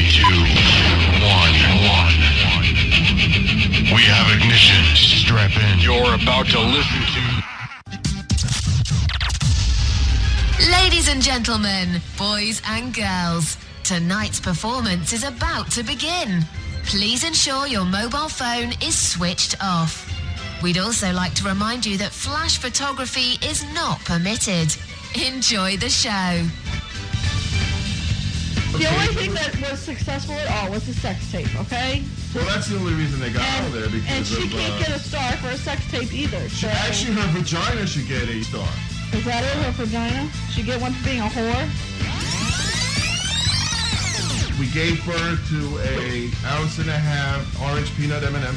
two, one. We have ignition. Strap in. You're about to listen to... Ladies and gentlemen, boys and girls, tonight's performance is about to begin. Please ensure your mobile phone is switched off. We'd also like to remind you that flash photography is not permitted. Enjoy the show. The only thing that was successful at all was the sex tape, okay? Well, that's the only reason they got out of there because and she can't get a star for a sex tape either. So. Actually, her vagina should get a star. Is that it, her vagina? She get one for being a whore? We gave birth to a ounce and a half orange peanut M&M.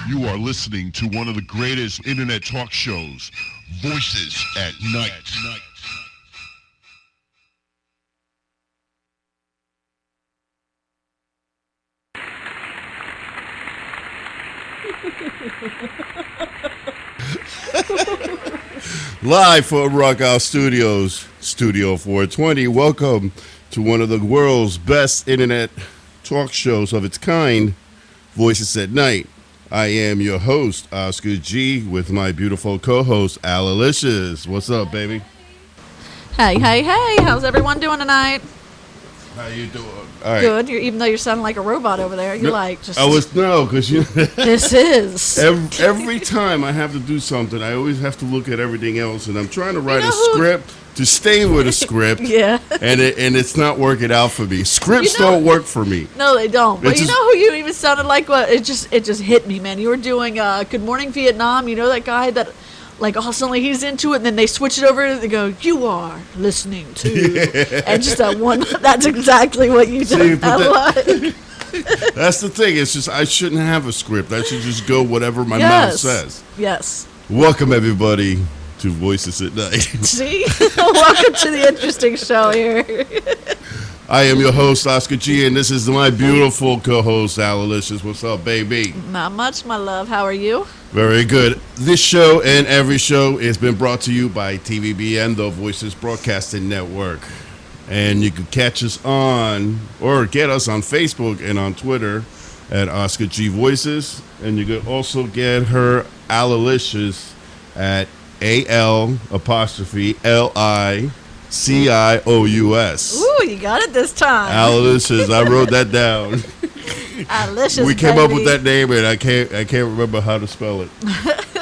You are listening to one of the greatest internet talk shows, Voices at Night. Live from Rock Out Studios, Studio 420. Welcome to one of the world's best internet talk shows of its kind, Voices at Night. I am your host, Oscar G, with my beautiful co-host, Alalicious. What's up, baby? Hey, how's everyone doing tonight? How you doing? All right. Good. Even though you're sounding like a robot over there, you're because you. This is every time I have to do something, I always have to look at everything else, and I'm trying to write a script to stay with a script. Yeah. And it's not working out for me. Scripts don't work for me. No, they don't. But you know who you even sounded like? What? It just hit me, man. You were doing Good Morning Vietnam. You know that guy that. Like, all suddenly he's into it, and then they switch it over, and they go, you are listening to. Yeah. And just that one, that's exactly what you did. That's the thing. It's just, I shouldn't have a script. I should just go whatever my mouth says. Yes. Welcome, everybody, to Voices at Night. See? Welcome to the interesting show here. I am your host, Oscar G, and this is my beautiful co-host, Alalicious. What's up, baby? Not much, my love. How are you? Very good. This show and every show has been brought to you by TVBN, the Voices Broadcasting Network. And you can catch us on, or get us on Facebook and on Twitter at Oscar G Voices. And you can also get her, Alalicious, at AL''LICIOUS. Ooh, you got it this time. Alalicious, I wrote that down. Alicious, we came up with that name, and I can't remember how to spell it.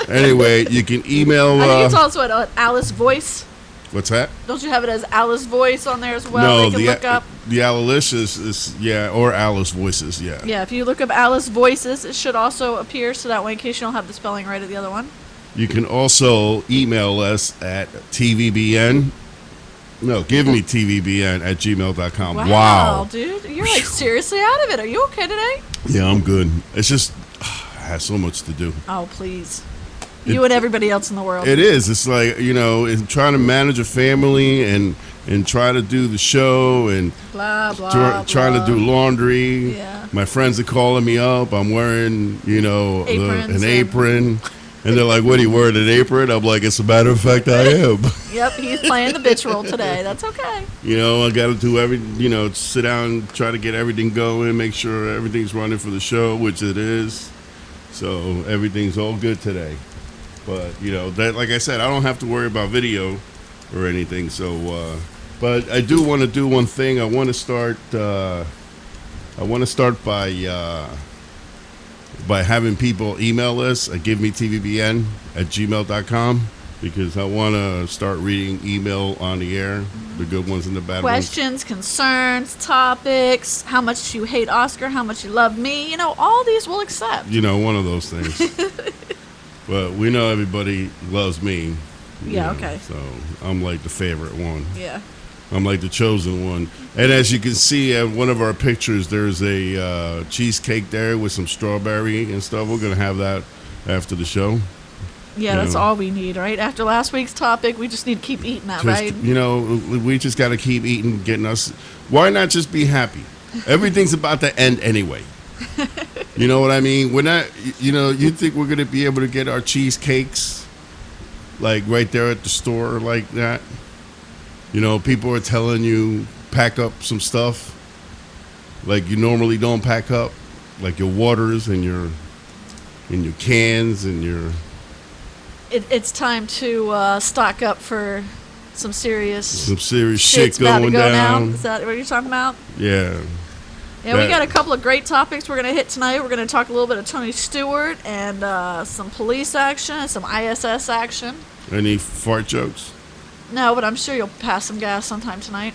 Anyway, you can email. I think it's also at Alice Voice. What's that? Don't you have it as Alice Voice on there as well? No, look up. The Alalicious is or Alice Voices, yeah. Yeah, if you look up Alice Voices, it should also appear, so that way in case you don't have the spelling right of the other one. You can also email us at TVBN. No, give me TVBN at gmail.com. Wow. Dude. You're like seriously out of it. Are you okay today? Yeah, I'm good. It's just, I have so much to do. Oh, please. You and everybody else in the world. It is. It's like, it's trying to manage a family and try to do the show and trying to do laundry. Yeah. My friends are calling me up. I'm wearing, an apron. And they're like, what are you wearing, an apron? I'm like, as a matter of fact, I am. Yep, he's playing the bitch role today. That's okay. I got to do sit down, try to get everything going, make sure everything's running for the show, which it is. So everything's all good today. But, that, like I said, I don't have to worry about video or anything. So, but I do want to do one thing. I want to start by having people email us at givemetvbn@gmail.com, because I want to start reading email on the air, the good ones and the bad Questions, concerns, topics, how much you hate Oscar, how much you love me, all these we'll accept. One of those things. But we know everybody loves me. Yeah, okay. So I'm like the favorite one. Yeah. I'm like the chosen one. And as you can see at one of our pictures, there's a cheesecake there with some strawberry and stuff. We're going to have that after the show. Yeah, that's all we need, right? After last week's topic, we just need to keep eating that, right? We just got to keep eating, getting us. Why not just be happy? Everything's about to end anyway. You know what I mean? We're not, you think we're going to be able to get our cheesecakes like right there at the store like that? People are telling you pack up some stuff like you normally don't pack up, like your waters and your cans and your. It's time to stock up for some serious shit shit's about to going go down. Is that what you're talking about? Yeah. Yeah, we got a couple of great topics we're going to hit tonight. We're going to talk a little bit of Tony Stewart and some police action, some ISS action. Any fart jokes? No, but I'm sure you'll pass some gas sometime tonight.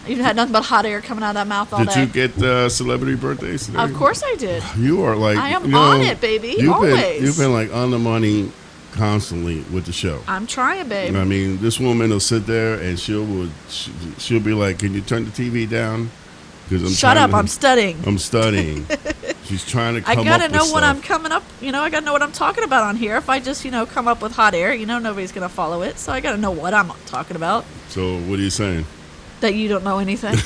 You've had nothing but hot air coming out of that mouth all Did day. you get celebrity birthdays today? Of course I did. You are like... I am on it, baby. Always. You've been like on the money constantly with the show. I'm trying, babe. I mean, this woman will sit there and she'll be like, "Can you turn the TV down?" Because Shut up! I'm studying. I'm studying. She's trying to come up with I gotta know what stuff. I'm coming up. I gotta know what I'm talking about on here. If I just, come up with hot air, nobody's gonna follow it. So I gotta know what I'm talking about. So what are you saying? That you don't know anything.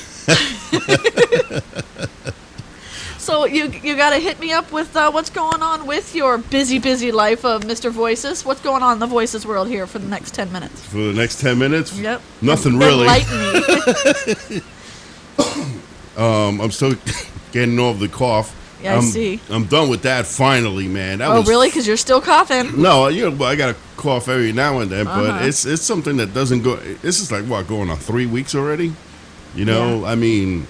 So you gotta hit me up with what's going on with your busy life of Mr. Voices. What's going on in the Voices world here for the next 10 minutes? For the next 10 minutes? Yep. Nothing really. Enlighten me. I'm still getting over the cough. Yeah, I see. I'm done with that finally, man. Oh, really? Because you're still coughing. No, I got to cough every now and then, but it's something that doesn't go. This is like going on 3 weeks already. Yeah. I mean,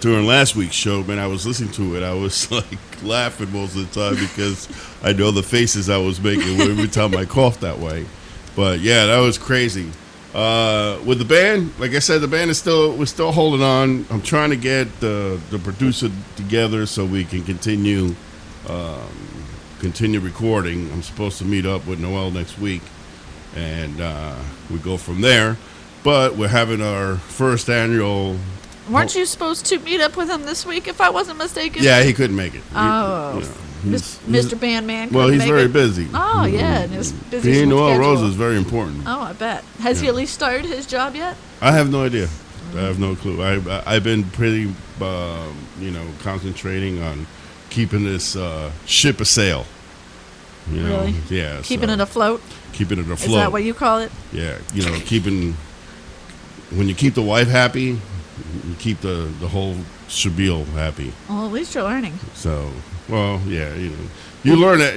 during last week's show, man, I was listening to it. I was like laughing most of the time because I know the faces I was making every time I coughed that way. But yeah, that was crazy. With the band, like I said, the band we're still holding on. I'm trying to get the producer together so we can continue recording. I'm supposed to meet up with Noel next week, and we go from there. But we're having our first annual. Weren't you supposed to meet up with him this week, if I wasn't mistaken? Yeah, he couldn't make it. Oh. Mr. Bandman. Well, he's make very it. busy. Oh, yeah, and his busy Being Noel schedule. Rosa is very important. Oh, I bet. Has he at least started his job yet? I have no idea. I have no clue. I've been pretty, concentrating on keeping this ship a sail. Really? Yeah. Keeping it afloat? Keeping it afloat. Is that what you call it? Yeah. When you keep the wife happy, you keep the whole shabeel happy. Well, at least you're learning. So, well, yeah, you learn that,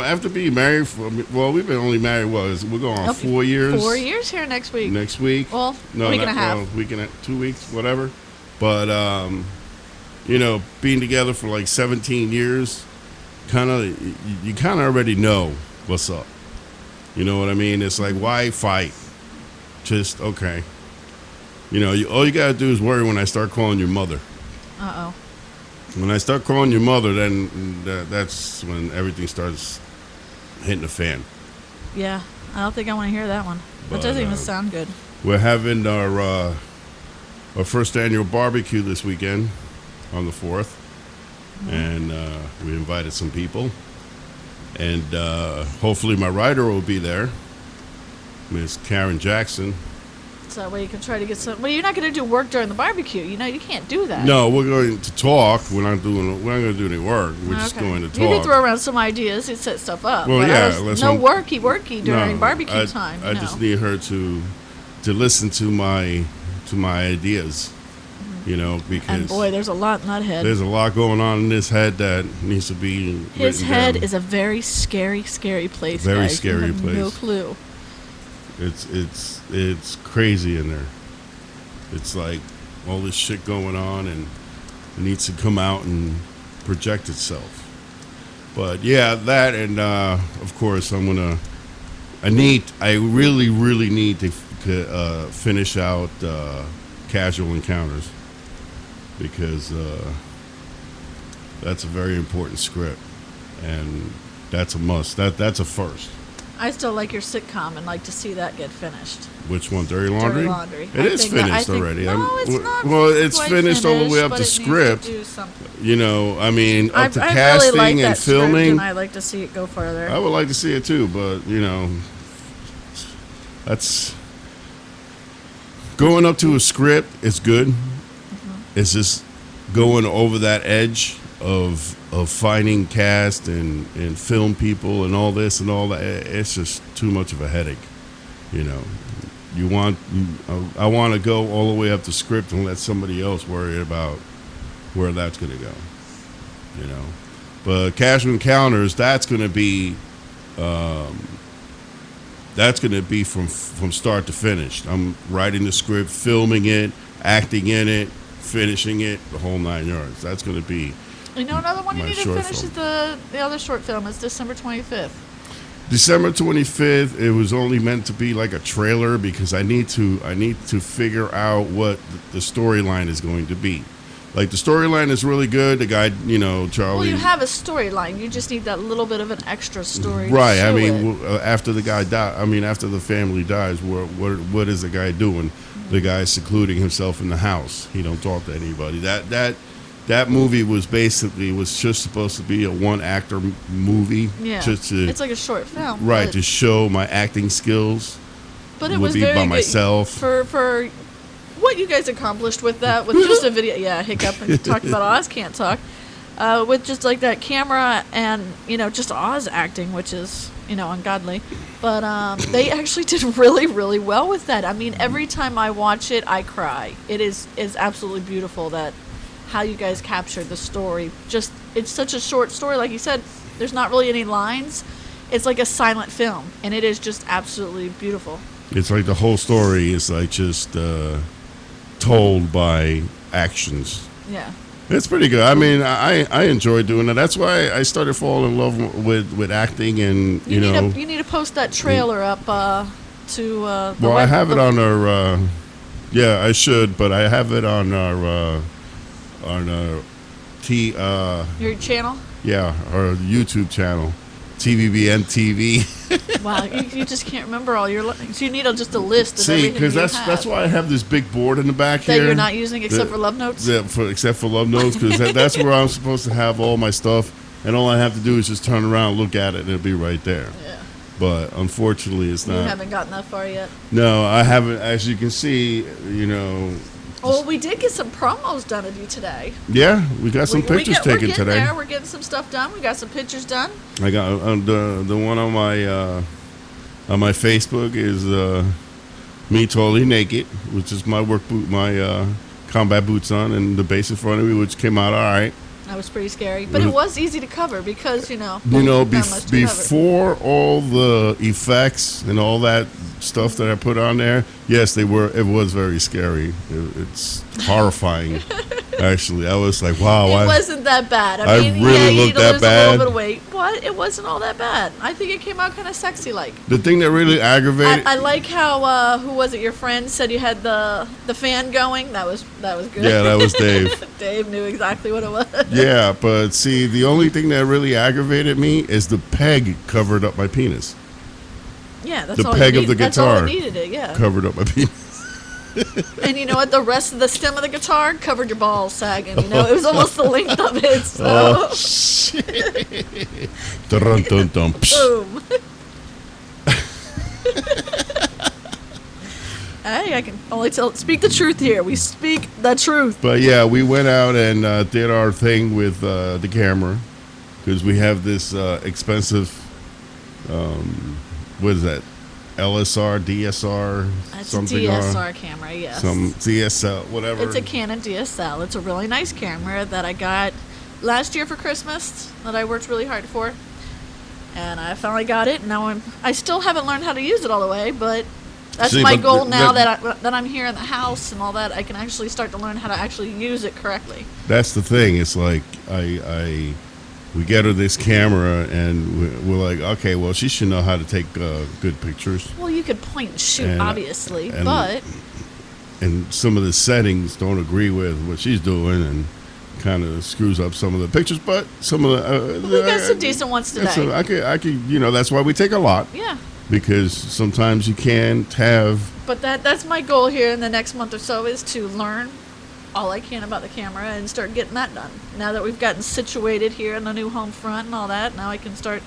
after being married we've been only married, we're going on 4 years. 4 years here next week. Next week. Well, week and a half. 2 weeks, whatever. But, being together for like 17 years, you kind of already know what's up. You know what I mean? It's like, why fight? Just, okay. All you got to do is worry when I start calling your mother. Uh-oh. When I start calling your mother, then that's when everything starts hitting the fan. Yeah, I don't think I want to hear that one. That doesn't even sound good. We're having our first annual barbecue this weekend on the 4th. And we invited some people. And hopefully my writer will be there, Miss Karen Jackson. So that way you can try to get some. Well, you're not going to do work during the barbecue. You can't do that. No, we're going to talk. We're not going to do any work. We're just going to talk. You can throw around some ideas and set stuff up. Well, yeah. No worky during barbecue time. I just need her to listen to my ideas. Because and boy, there's a lot in that head. There's a lot going on in this head that needs to be. His head down. is a very scary place. Very guys. scary You have place. No clue. It's crazy in there. It's like all this shit going on, and it needs to come out and project itself. But yeah, that, and of course I really need to finish out Casual Encounters, because that's a very important script, and that's a must. That's a first. I still like your sitcom and like to see that get finished. Which one? Dirty Laundry? Dirty Laundry. It is finished already. No, it's not. Well, it's quite finished all the way up but to it script. needs to do something. Up to I casting really like and that filming. Script, and I like to see it go further. I would like to see it too, but that's going up to a script. It's good. Mm-hmm. It's just going over that edge of finding cast and film people and all this and all that. It's just too much of a headache, I want to go all the way up the script and let somebody else worry about where that's going to go. You know, but Casual Encounters, that's going to be from start to finish. I'm writing the script, filming it, acting in it, finishing it, the whole 9 yards. That's going to be. You know, another one you my need to short finish film. is the other short film. It's December 25th. December 25th. It was only meant to be like a trailer because I need to figure out what the storyline is going to be. Like, the storyline is really good. The guy, you know, Charlie. Well, you have a storyline. You just need that little bit of an extra story. Right. To I mean, it. after the guy after the family dies, what is the guy doing? The guy's secluding himself in the house. He don't talk to anybody. That movie was just supposed to be a one actor movie. Yeah. It's like a short film. Right, to show my acting skills. But it would was be very by good myself. For what you guys accomplished with that, with just a video. Yeah, hiccup and talked about Oz can't talk. With just like that camera and, you know, just Oz acting, which is, you know, ungodly. But they actually did really, really well with that. I mean, every time I watch it, I cry. It is absolutely beautiful that how you guys captured the story. Just, it's such a short story. Like you said, there's not really any lines. It's like a silent film, and it is just absolutely beautiful. It's like the whole story is like just told by actions. Yeah. It's pretty good. I mean, I enjoy doing it. That's why I started falling in love with acting, and you know. You need to post that trailer up to. Well, I have it on our. Yeah, I should, but I have it on our your channel. Yeah, our YouTube channel, TVBN TV. Wow, you just can't remember all your. So you need just a list of See, everything because that's why I have this big board in the back that here you're not using except for love notes. Yeah, except for love notes, because that's where I'm supposed to have all my stuff, and all I have to do is just turn around, look at it, and it'll be right there. Yeah. But unfortunately, it's not. You haven't gotten that far yet. No, I haven't. As you can see, you know. Well, we did get some promos done of you today. Yeah, we got some pictures taken we're today. We're getting some stuff done. We got some pictures done. I got the one on my Facebook is me totally naked, which is my work boot, my combat boots on, and the base in front of me, which came out all right. That was pretty scary, but it was easy to cover because you know. Before all the effects and all that stuff that I put on there, yes, it was very scary. It's horrifying. Actually, I was like, wow. It wasn't that bad. I mean, really you looked that lose bad. a little bit of weight, but it wasn't all that bad. I think it came out kind of sexy like. The thing that really aggravated. I like how who was it? Your friend said you had the fan going. That was good. Yeah, that was Dave. Dave knew exactly what it was. Yeah, but see, the only thing that really aggravated me is the peg covered up my penis. Yeah, that's the all peg you of the That's all guitar it needed it, yeah. covered up my penis. And you know what? The rest of the stem of the guitar covered your balls sagging. You know, it was almost the length of it. So. Oh shit! Dun, dun, dun, Boom. Hey, I can only speak the truth here. We speak the truth. But yeah, we went out and did our thing with the camera because we have this expensive. What is that? LSR, DSR, That's something. a DSR camera, yes. Some DSL, whatever. It's a Canon DSL. It's a really nice camera that I got last year for Christmas that I worked really hard for. And I finally got it. Now I still haven't learned how to use it all the way, but that's my goal now that I'm here in the house and all that. I can actually start to learn how to actually use it correctly. That's the thing. It's like we get her this camera and we're like, okay, well, she should know how to take good pictures. Well, you could point and shoot, obviously, but and some of the settings don't agree with what she's doing and kind of screws up some of the pictures. But some of the we got some decent ones today. I could, you know, that's why we take a lot. Yeah. Because sometimes you can't have. But that's my goal here in the next month or so is to learn all I can about the camera and start getting that done. Now that we've gotten situated here in the new home front and all that, now I can start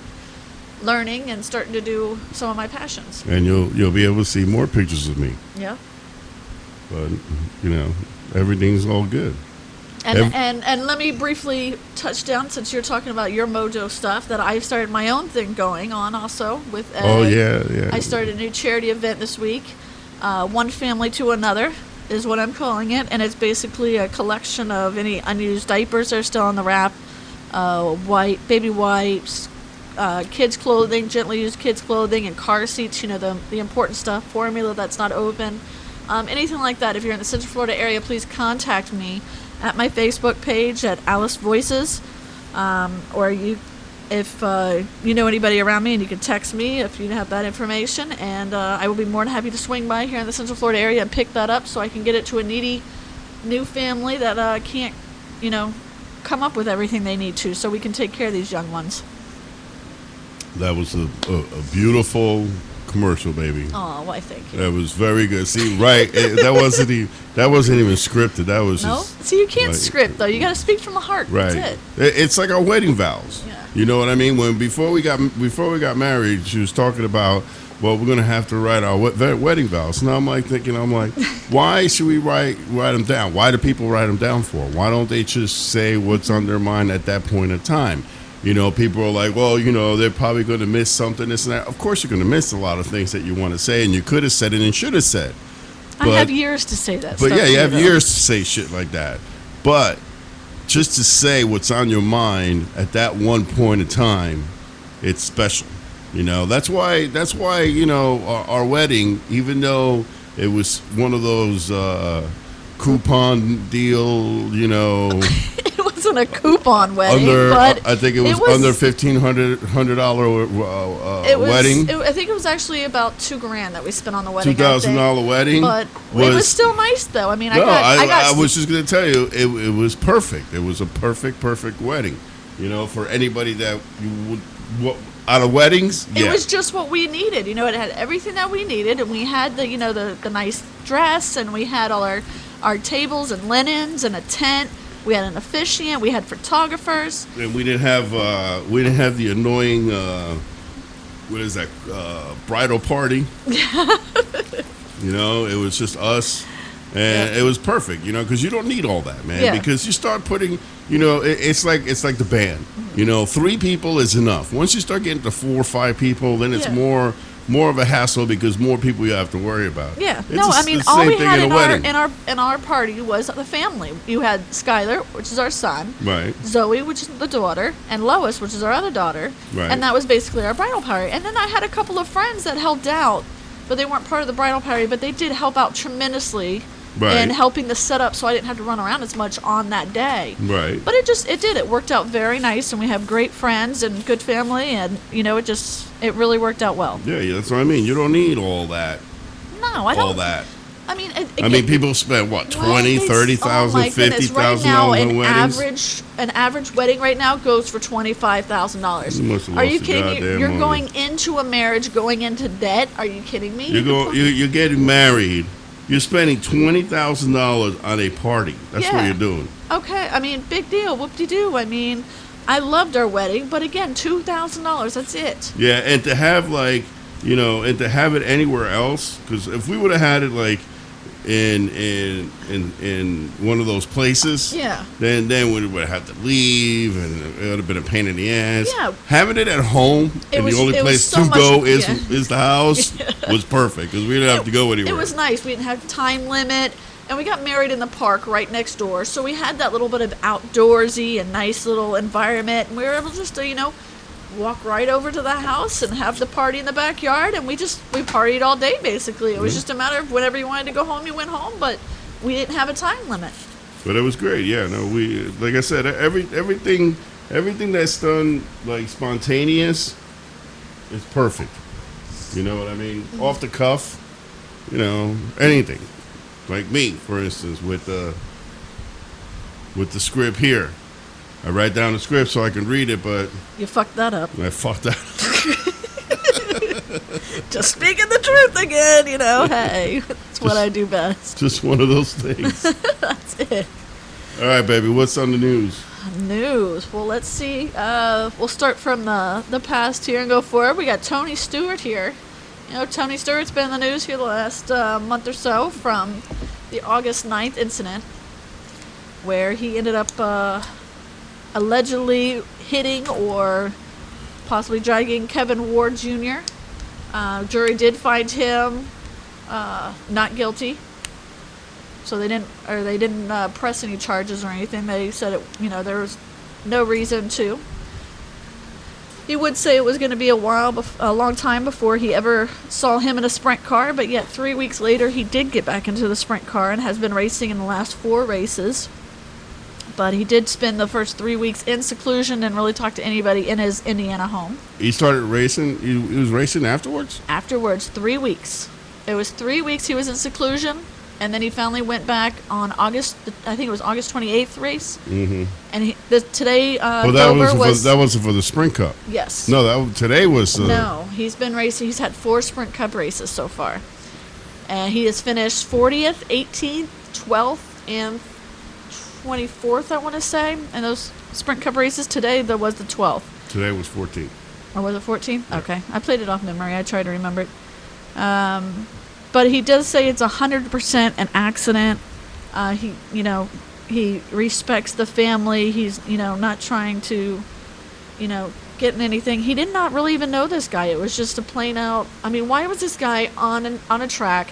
learning and starting to do some of my passions. And you'll be able to see more pictures of me. Yeah. But you know, everything's all good. And let me briefly touch down, since you're talking about your mojo stuff, that I started my own thing going on also with oh yeah. I started a new charity event this week. One Family to Another is what I'm calling it, and it's basically a collection of any unused diapers that are still on the wrap, baby wipes, kids clothing, gently used kids clothing, and car seats, the important stuff, formula that's not open, anything like that. If you're in the Central Florida area, please contact me at my Facebook page at Alice Voices, or if you know anybody around me, and you can text me if you have that information, and I will be more than happy to swing by here in the Central Florida area and pick that up so I can get it to a needy new family that can't, come up with everything they need to, so we can take care of these young ones. That was a beautiful commercial, baby. Oh, why, thank you. That was very good. See, right? That wasn't even scripted. That was just. See, you can't script though. You got to speak from the heart. Right. That's It's like our wedding vows. Yeah. You know what I mean? Before we got married, she was talking about, well, we're gonna have to write our wedding vows. Now I'm like, why should we write them down? Why do people write them down for? Why don't they just say what's on their mind at that point in time? People are like, well, they're probably going to miss something, this and that. Of course, you're going to miss a lot of things that you want to say, and you could have said it and should have said. I have years to say that. But stuff yeah, you have though. years to say shit like that. But just to say what's on your mind at that one point in time, it's special. That's why our wedding, even though it was one of those coupon deal, It wasn't a coupon wedding, but I think it was under $1,500 wedding. I think it was actually about $2,000 that we spent on the wedding. $2,000 wedding, but it was still nice though. I mean, I was just going to tell you, it was perfect. It was a perfect wedding. For anybody that you would out of weddings. It was just what we needed. It had everything that we needed, and we had the nice dress, and we had all our tables and linens and a tent. We had an officiant. We had photographers. And we didn't have the annoying bridal party. It was just us, and it was perfect. Because you don't need all that, man. Yeah. Because you start putting, it's like the band. 3 people is enough. Once you start getting to 4 or 5 people, then it's more of a hassle because more people you have to worry about. Yeah. It's all we thing had in a wedding. in our party was the family. You had Skylar, which is our son, Right. Zoe, which is the daughter, and Lois, which is our other daughter. Right. And that was basically our bridal party. And then I had a couple of friends that helped out, but they weren't part of the bridal party, but they did help out tremendously in helping the setup, so I didn't have to run around as much on that day. Right. But it worked out very nice, and we have great friends and good family, and it really worked out well. Yeah, that's what I mean. You don't need all that. No, I don't. All that. I mean, people spend what, $20,000, $30,000, $50,000 on weddings. An average wedding right now goes for $25,000. You must have Are you lost kidding your me? goddamn You're mind. going into a marriage, going into debt. Are you kidding me? You're getting married. You're spending $20,000 on a party. That's what you're doing. Okay, I mean, big deal. Whoop-de-doo. I mean, I loved our wedding, but again, $2,000. That's it. Yeah, and to have and to have it anywhere else, because if we would have had it in one of those places, then we would have had to leave, and it would have been a pain in the ass. Yeah. Having it at home, the only place to go is the house, was perfect, because we didn't have to go anywhere. It was nice. We didn't have time limit, and we got married in the park right next door, so we had that little bit of outdoorsy and nice little environment, and we were able just to, walk right over to the house and have the party in the backyard, and we partied all day basically. It was just a matter of whenever you wanted to go home, you went home, but we didn't have a time limit. But it was great. Yeah, no, we, like I said, everything that's done spontaneous is perfect. You know what I mean? Mm-hmm. Off the cuff, anything. Like me, for instance, with the script here. I write down the script so I can read it, but you fucked that up. I fucked that up. Just speaking the truth again, hey, that's what I do best. Just one of those things. That's it. All right, baby, what's on the news? Well, let's see. We'll start from the past here and go forward. We got Tony Stewart here. Tony Stewart's been in the news here the last month or so from the August 9th incident where he ended up allegedly hitting or possibly dragging Kevin Ward Jr. Jury did find him not guilty. So they didn't press any charges or anything. They said there was no reason to. He would say it was going to be a long time before he ever saw him in a sprint car, but yet 3 weeks later he did get back into the sprint car and has been racing in the last 4 races. But he did spend the first 3 weeks in seclusion and really talk to anybody in his Indiana home. He started racing. He was racing afterwards. Afterwards, 3 weeks. It was 3 weeks he was in seclusion. And then he finally went back on August 28th race. Mm-hmm. And today, that wasn't for the Sprint Cup. Yes. No, today was. No, he's been racing. He's had 4 Sprint Cup races so far, and he has finished 40th, 18th, 12th, and 24th. I want to say, and those Sprint Cup races today. There was the 12th. Today was 14th. Or was it 14th? Yeah. Okay, I played it off memory. I tried to remember it. But he does say it's 100% an accident. He respects the family. He's, not trying to, get in anything. He did not really even know this guy. It was just a plain out. I mean, why was this guy on a track,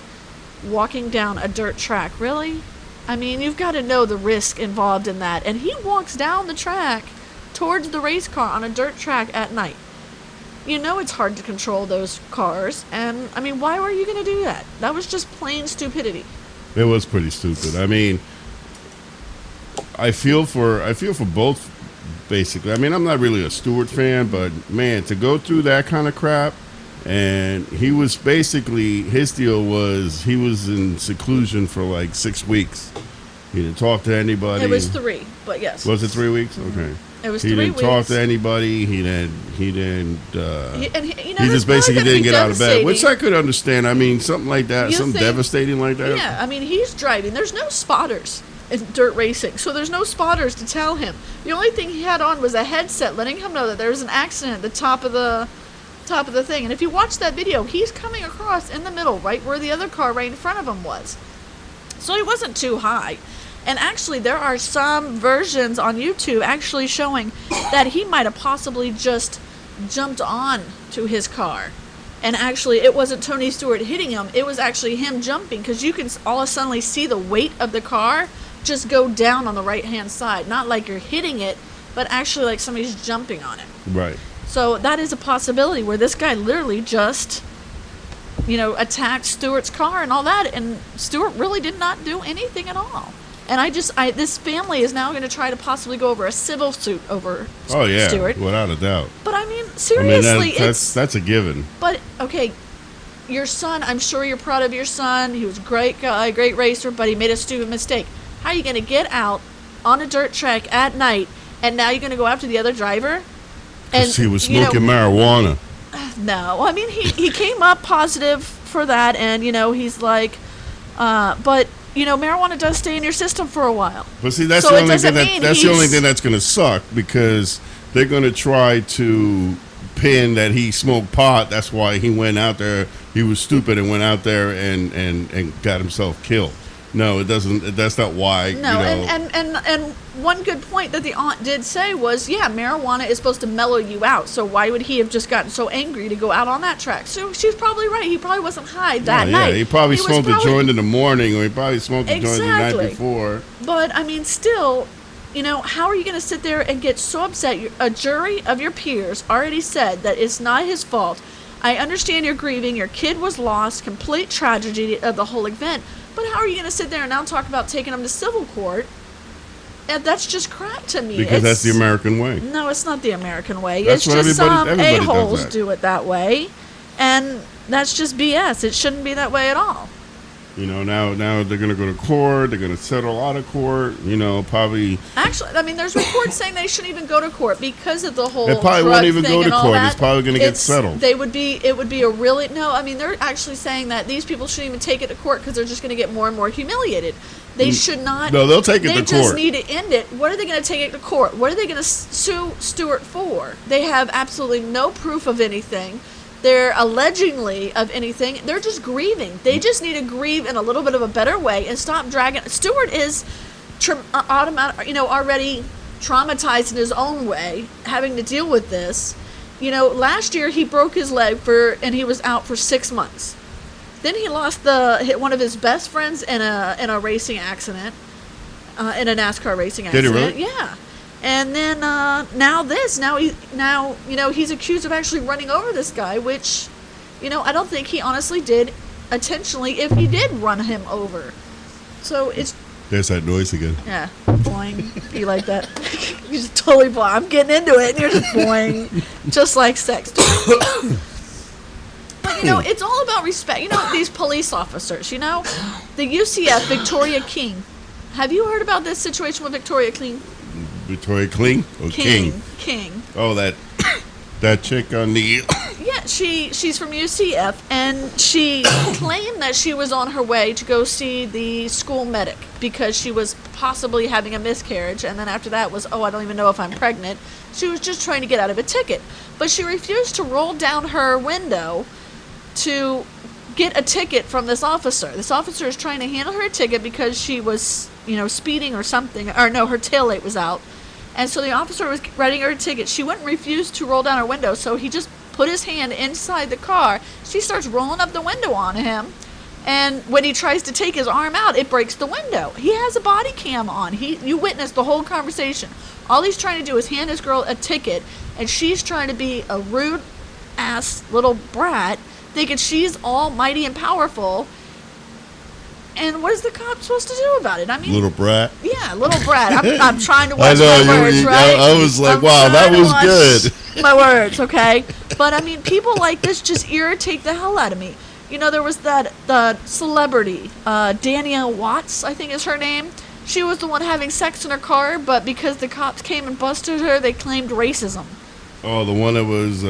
walking down a dirt track? Really? I mean, you've got to know the risk involved in that. And he walks down the track towards the race car on a dirt track at night. It's hard to control those cars, and I mean, why were you going to do that? That was just plain stupidity. It was pretty stupid. I mean, I feel for both, basically. I mean, I'm not really a Stewart fan, but man, to go through that kind of crap, and he was basically, his deal was he was in seclusion for like 6 weeks. He didn't talk to anybody. It was 3, but yes. Was it 3 weeks? Okay. It was he 3 didn't weeks. talk to anybody. He just that's basically probably didn't get out of bed, devastating. which I could understand. I mean, something like that, devastating like that. Yeah, I mean, he's driving. There's no spotters in dirt racing, so there's no spotters to tell him. The only thing he had on was a headset letting him know that there was an accident at the top of the thing. And if you watch that video, he's coming across in the middle, right where the other car right in front of him was. So he wasn't too high. And actually, there are some versions on YouTube actually showing that he might have possibly just jumped on to his car. And actually, it wasn't Tony Stewart hitting him. It was actually him jumping, because you can all of a sudden see the weight of the car just go down on the right-hand side. Not like you're hitting it, but actually like somebody's jumping on it. Right. So that is a possibility where this guy literally just, attacked Stewart's car and all that. And Stewart really did not do anything at all. And this family is now going to try to possibly go over a civil suit over Stewart. Without a doubt. But I mean, seriously, that's a given. But okay, your son, I'm sure you're proud of your son. He was a great guy, great racer, but he made a stupid mistake. How are you going to get out on a dirt track at night, and now you're going to go after the other driver? And he was smoking marijuana. No, I mean he came up positive for that, and he's like, but. Marijuana does stay in your system for a while. But see, that's the only thing that's going to suck, because they're going to try to pin that he smoked pot. That's why he went out there. He was stupid and went out there and got himself killed. No, it doesn't. That's not why. No, and one good point that the aunt did say was, yeah, marijuana is supposed to mellow you out. So why would he have just gotten so angry to go out on that track? So she's probably right. He probably wasn't high that night. Yeah, he probably smoked a joint in the morning, or he probably smoked a joint the night before. But I mean, still, how are you going to sit there and get so upset? A jury of your peers already said that it's not his fault. I understand you're grieving. Your kid was lost. Complete tragedy of the whole event. But how are you going to sit there and now talk about taking him to civil court? And that's just crap to me. Because that's the American way. No, it's not the American way. That's it's just some a-holes does do it that way. And that's just BS. It shouldn't be that way at all. Now they're going to go to court. They're going to settle out of court. Probably. Actually, I mean, there's reports saying they shouldn't even go to court because of the whole. It probably won't even go to court. That. It's probably going to get settled. It would be a really no. I mean, they're actually saying that these people shouldn't even take it to court because they're just going to get more and more humiliated. They should not. No, they'll take it to court. They just need to end it. What are they going to take it to court? What are they going to sue Stewart for? They have absolutely no proof of anything. They're allegedly of anything. They're just grieving. They just need to grieve in a little bit of a better way and stop dragging. Stewart is already traumatized in his own way, having to deal with this. Last year he broke his leg and he was out for 6 months. Then he lost one of his best friends in a racing accident, in a NASCAR racing Did accident. he really? Yeah. And then now he's accused of actually running over this guy, which, I don't think he honestly did intentionally if he did run him over. So it's... There's that noise again. Yeah, boing. You like that? You just totally boing. I'm getting into it, and you're just boing. Just like sex. But, it's all about respect. These police officers, the UCF, Victoria King. Have you heard about this situation with Victoria King? Victoria King? Or King? King. Oh, that chick on the... Yeah, she's from UCF, and she claimed that she was on her way to go see the school medic because she was possibly having a miscarriage, and then after that was, I don't even know if I'm pregnant. She was just trying to get out of a ticket. But she refused to roll down her window to get a ticket from this officer. This officer is trying to handle her ticket because she was, speeding or something, or no, her taillight was out. And so the officer was writing her a ticket. She wouldn't refuse to roll down her window, so he just put his hand inside the car. She starts rolling up the window on him, and when he tries to take his arm out, it breaks the window. He has a body cam on. You witnessed the whole conversation. All he's trying to do is hand his girl a ticket, and she's trying to be a rude-ass little brat, thinking she's almighty and powerful. And what is the cop supposed to do about it? I mean, little brat. Yeah, little brat. I'm trying to watch I know, my words, right? I was like, I'm wow, that trying to was watch good. My words, okay? But I mean, people like this just irritate the hell out of me. There was the celebrity, Danielle Watts, I think is her name. She was the one having sex in her car, but because the cops came and busted her, they claimed racism. Oh, the one that was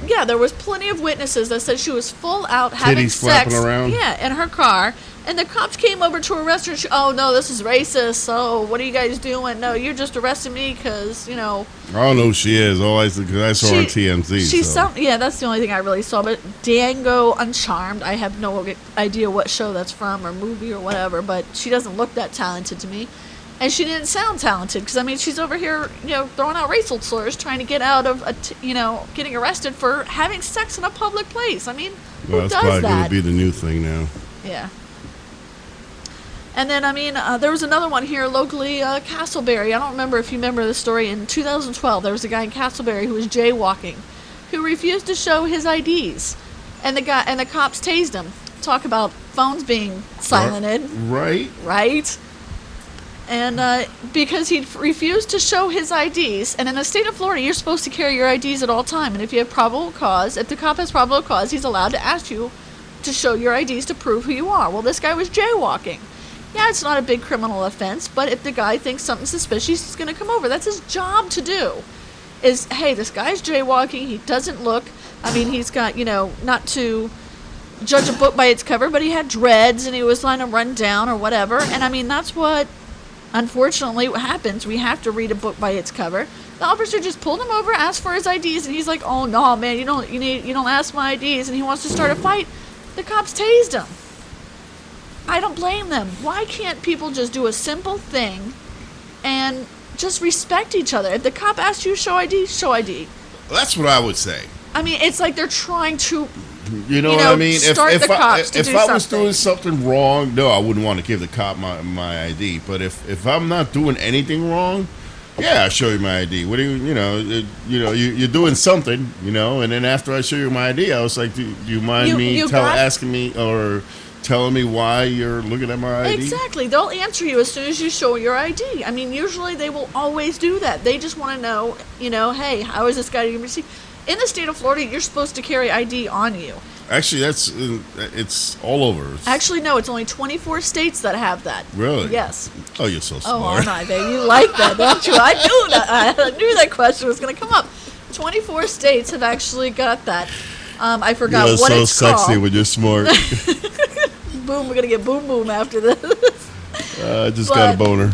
Yeah, there was plenty of witnesses that said she was full out having sex. flapping around? Yeah, in her car. And the cops came over to arrest her. Oh, no, this is racist. Oh, what are you guys doing? No, you're just arresting me because, I don't know who she is. Because I saw her on TMZ. Yeah, that's the only thing I really saw. But Django Uncharmed, I have no idea what show that's from or movie or whatever. But she doesn't look that talented to me. And she didn't sound talented because, she's over here, throwing out racial slurs, trying to get out of, getting arrested for having sex in a public place. Who does that? That's probably going to be the new thing now. Yeah. And then, there was another one here locally, Castleberry. I don't remember if you remember the story. In 2012, there was a guy in Castleberry who was jaywalking, who refused to show his IDs. And the cops tased him. Talk about phones being silenced. Right. Right. And because he refused to show his IDs, and in the state of Florida, you're supposed to carry your IDs at all time. And if you have probable cause, if the cop has probable cause, he's allowed to ask you to show your IDs to prove who you are. Well, this guy was jaywalking. Yeah, it's not a big criminal offense, but if the guy thinks something's suspicious, he's going to come over. That's his job to do. Hey, this guy's jaywalking. He doesn't look. He's got, not to judge a book by its cover, but he had dreads and he was trying to run down or whatever. And that's what, unfortunately, what happens. We have to read a book by its cover. The officer just pulled him over, asked for his IDs, and he's like, "Oh no, man, you don't ask my IDs," and he wants to start a fight. The cops tased him. I don't blame them. Why can't people just do a simple thing and just respect each other? If the cop asks you to show ID, show ID. Well, that's what I would say. It's like they're trying to, what I mean? If I was doing something wrong, no, I wouldn't want to give the cop my ID. But if I'm not doing anything wrong, yeah, I'll show you my ID. What do you're doing something, and then after I show you my ID, I was like, do you mind asking me or telling me why you're looking at my ID? Exactly. They'll answer you as soon as you show your ID. Usually they will always do that. They just want to know, hey, how is this guy going to receive? In the state of Florida, you're supposed to carry ID on you. Actually, it's all over. Actually, no, it's only 24 states that have that. Really? Yes. Oh, you're so smart. Oh, aren't I, baby? You like that, don't you? I knew that. I knew that question was going to come up. 24 states have actually got that. I forgot what it's called. You're so sexy when you're smart. Boom, we're going to get boom boom after this. I just got a boner.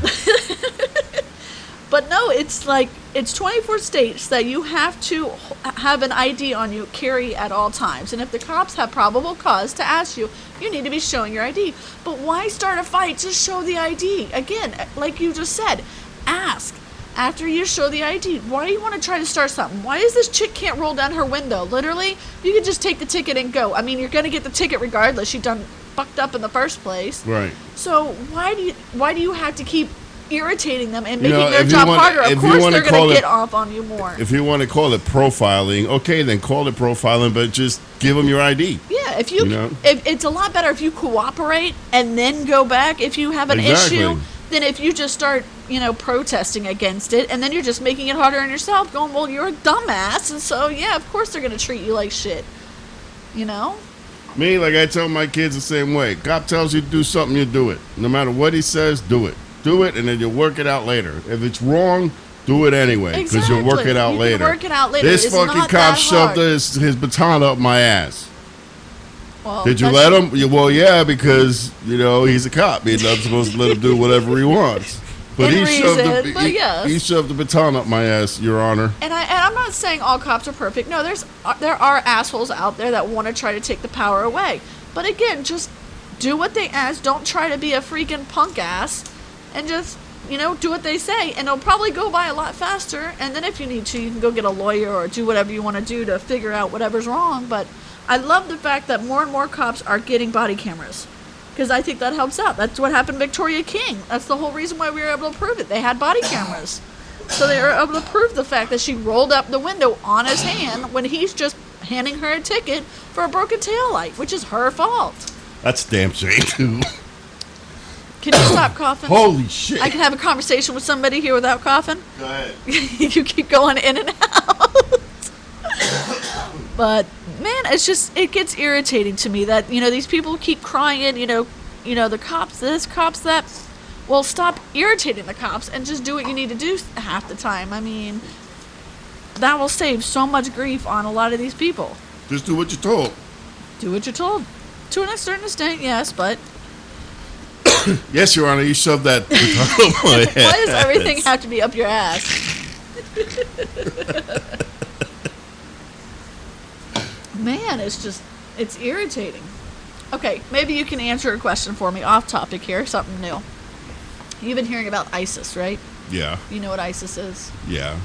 But no, it's 24 states that you have to have an ID on you, carry at all times. And if the cops have probable cause to ask you, you need to be showing your ID. But why start a fight? Just show the ID. Again, like you just said, ask. after you show the ID, why do you want to try to start something? Why is this chick can't roll down her window? Literally, you could just take the ticket and go. I mean, you're going to get the ticket regardless. You done fucked up in the first place. Right. So why do you have to keep irritating them and making their if you job wanna- harder? Of if you course wanna they're going call to it- get off on you more. If you want to call it profiling, okay, then call it profiling, but just give them your ID. Yeah, if it's a lot better if you cooperate and then go back if you have an Exactly. issue than if you just start, protesting against it, and then you're just making it harder on yourself, going, well, you're a dumbass, and so, yeah, of course they're going to treat you like shit. Me, like I tell my kids the same way. Cop tells you to do something, you do it. No matter what he says, do it. Do it, and then you'll work it out later. If it's wrong, do it anyway, because you'll work it out You later. can work it out later. This It's fucking not cop that shoved hard. his baton up my ass. Well, Did you that's- let him? Well, yeah, because, he's a cop. You're not supposed to let him do whatever he wants. But In he shoved reason, but yes. he shoved the baton up my ass, Your Honor. And I'm not saying all cops are perfect. No, there are assholes out there that want to try to take the power away. But again, just do what they ask. Don't try to be a freaking punk ass, and just do what they say, and it'll probably go by a lot faster. And then if you need to, you can go get a lawyer or do whatever you want to do to figure out whatever's wrong. But I love the fact that more and more cops are getting body cameras, because I think that helps out. That's what happened to Victoria King. That's the whole reason why we were able to prove it. They had body cameras. So they were able to prove the fact that she rolled up the window on his hand when he's just handing her a ticket for a broken taillight, which is her fault. That's damn shame, too. Can you stop coughing? Holy shit. I can have a conversation with somebody here without coughing. Go ahead. You keep going in and out. But man, it gets irritating to me that these people keep crying, the cops this, cops that. Well, stop irritating the cops and just do what you need to do half the time. I mean, that will save so much grief on a lot of these people. Just do what you're told. Do what you're told. To a certain extent, yes, but Yes, Your Honor, you shoved that baton up my ass. why does everything have to be up your ass? Man, it's irritating. Okay, maybe you can answer a question for me off topic here, something new. You've been hearing about ISIS, right? Yeah, You know what ISIS is? yeah.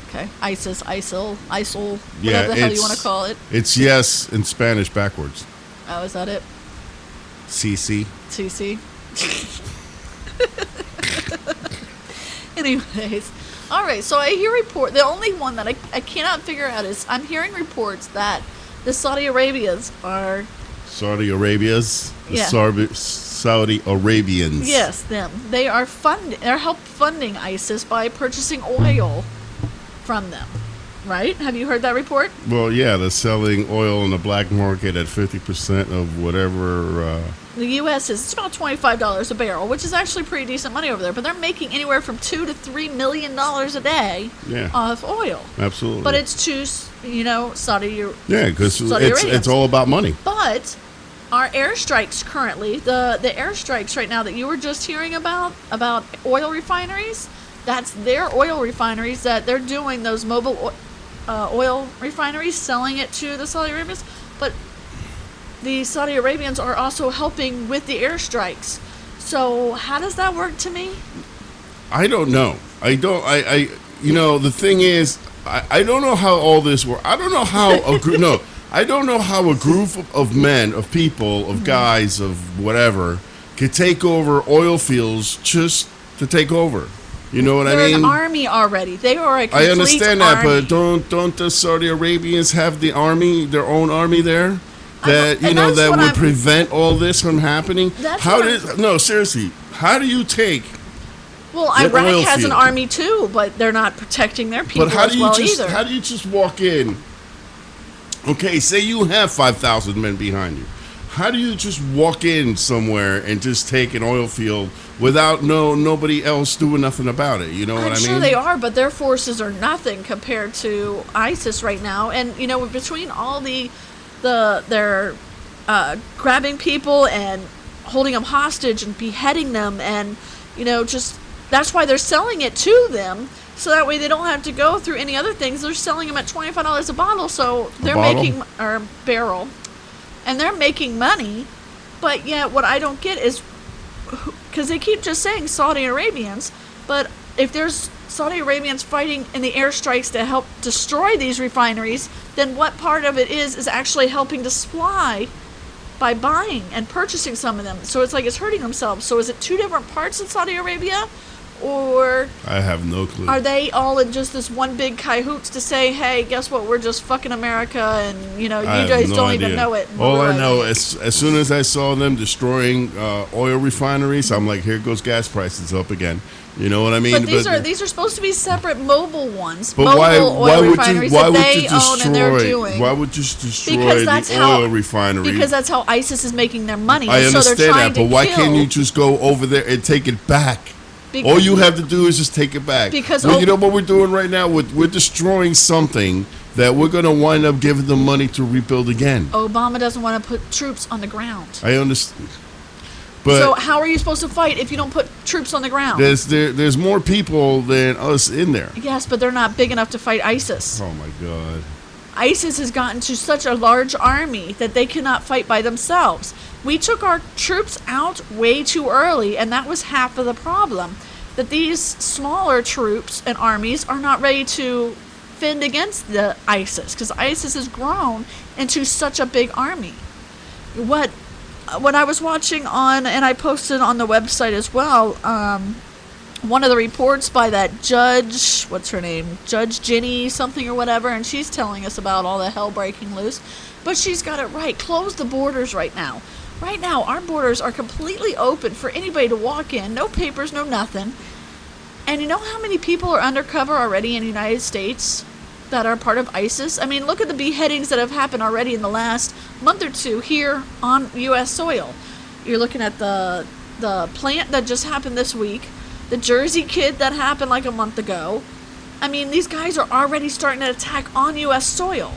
Okay, ISIS, ISIL, whatever Yeah, the hell you want to call it. It's yes in Spanish backwards. Oh, is that it? CC. TC. Anyways, all right. So I hear the only one that I cannot figure out is I'm hearing reports that the Saudi Arabians are Saudi Arabia's. Yeah. Saudi Arabians. yes them. They are funding ISIS by purchasing oil from them. Right? Have you heard that report? Well, yeah, they're selling oil in the black market at 50% of whatever. The U.S. it's about $25 a barrel, which is actually pretty decent money over there. But they're making anywhere from $2 to $3 million a day Yeah. of oil. Absolutely. But it's to Saudi. Yeah, because Saudi it's Arabians. all about money. But our airstrikes currently, the airstrikes right now that you were just hearing about oil refineries, that's their oil refineries that they're doing, those mobile oil refineries, selling it to the Saudi Arabians. But the Saudi Arabians are also helping with the airstrikes. So how does that work to me? I don't know. The thing is, I don't know how all this works. I don't know how I don't know how a group of men, of people, of guys, of whatever, could take over oil fields just to take over. You know what They're I mean? an army already. They are a complete I understand that, army. but don't the Saudi Arabians have the army, their own army there? That And that's that what would I'm- prevent all this from happening. That's How what did no seriously? How do you take? Well, the oil Iraq has an field? army too, but they're not protecting their people But how as do you well just either. how do you just walk in? Okay, say you have 5,000 men behind you. How do you just walk in somewhere and just take an oil field without nobody else doing nothing about it? You know what I I'm mean? sure they are, but their forces are nothing compared to ISIS right now. And between all they're grabbing people and holding them hostage and beheading them, and just that's why they're selling it to them, so that way they don't have to go through any other things. They're selling them at $25 a bottle, so they're bottle? making or barrel, and they're making money. But yet, what I don't get is because they keep just saying Saudi Arabians, but if there's Saudi Arabians fighting in the airstrikes to help destroy these refineries, then what part of it is actually helping to supply by buying and purchasing some of them? So it's like it's hurting themselves. So is it two different parts in Saudi Arabia? Or I have no clue. are they all in just this one big cahoots to say, hey, guess what, we're just fucking America, and, you know, you I have guys no don't idea. even know it. All I Right. know, as soon as I saw them destroying oil refineries, I'm like, here goes gas prices up again. You know what I mean? But these are supposed to be separate mobile ones. But mobile why oil would refineries you that they own and they're doing. why would you destroy Because that's the how- oil refinery? Because that's how ISIS is making their money. I and so they're understand trying that, but to why kill, can't you just go over there and take it back? Because- All you have to do is just take it back. Because you know what we're doing right now? We're destroying something that we're going to wind up giving them money to rebuild again. Obama doesn't want to put troops on the ground. I understand. But So how are you supposed to fight if you don't put troops on the ground? there's more people than us in there. Yes, but they're not big enough to fight ISIS. Oh my God. ISIS has gotten to such a large army that they cannot fight by themselves. We took our troops out way too early, and that was half of the problem. That these smaller troops and armies are not ready to fend against the ISIS, because ISIS has grown into such a big army. When I was watching on, and I posted on the website as well, one of the reports by that judge, what's her name, Judge Ginny something or whatever, and she's telling us about all the hell breaking loose. But she's got it right. Close the borders right now. Right now, our borders are completely open for anybody to walk in. No papers, no nothing. And you know how many people are undercover already in the United States that are part of ISIS? I mean, look at the beheadings that have happened already in the last month or two here on U.S. soil. You're looking at the plant that just happened this week, the Jersey kid that happened like a month ago. I mean, these guys are already starting to attack on U.S. soil.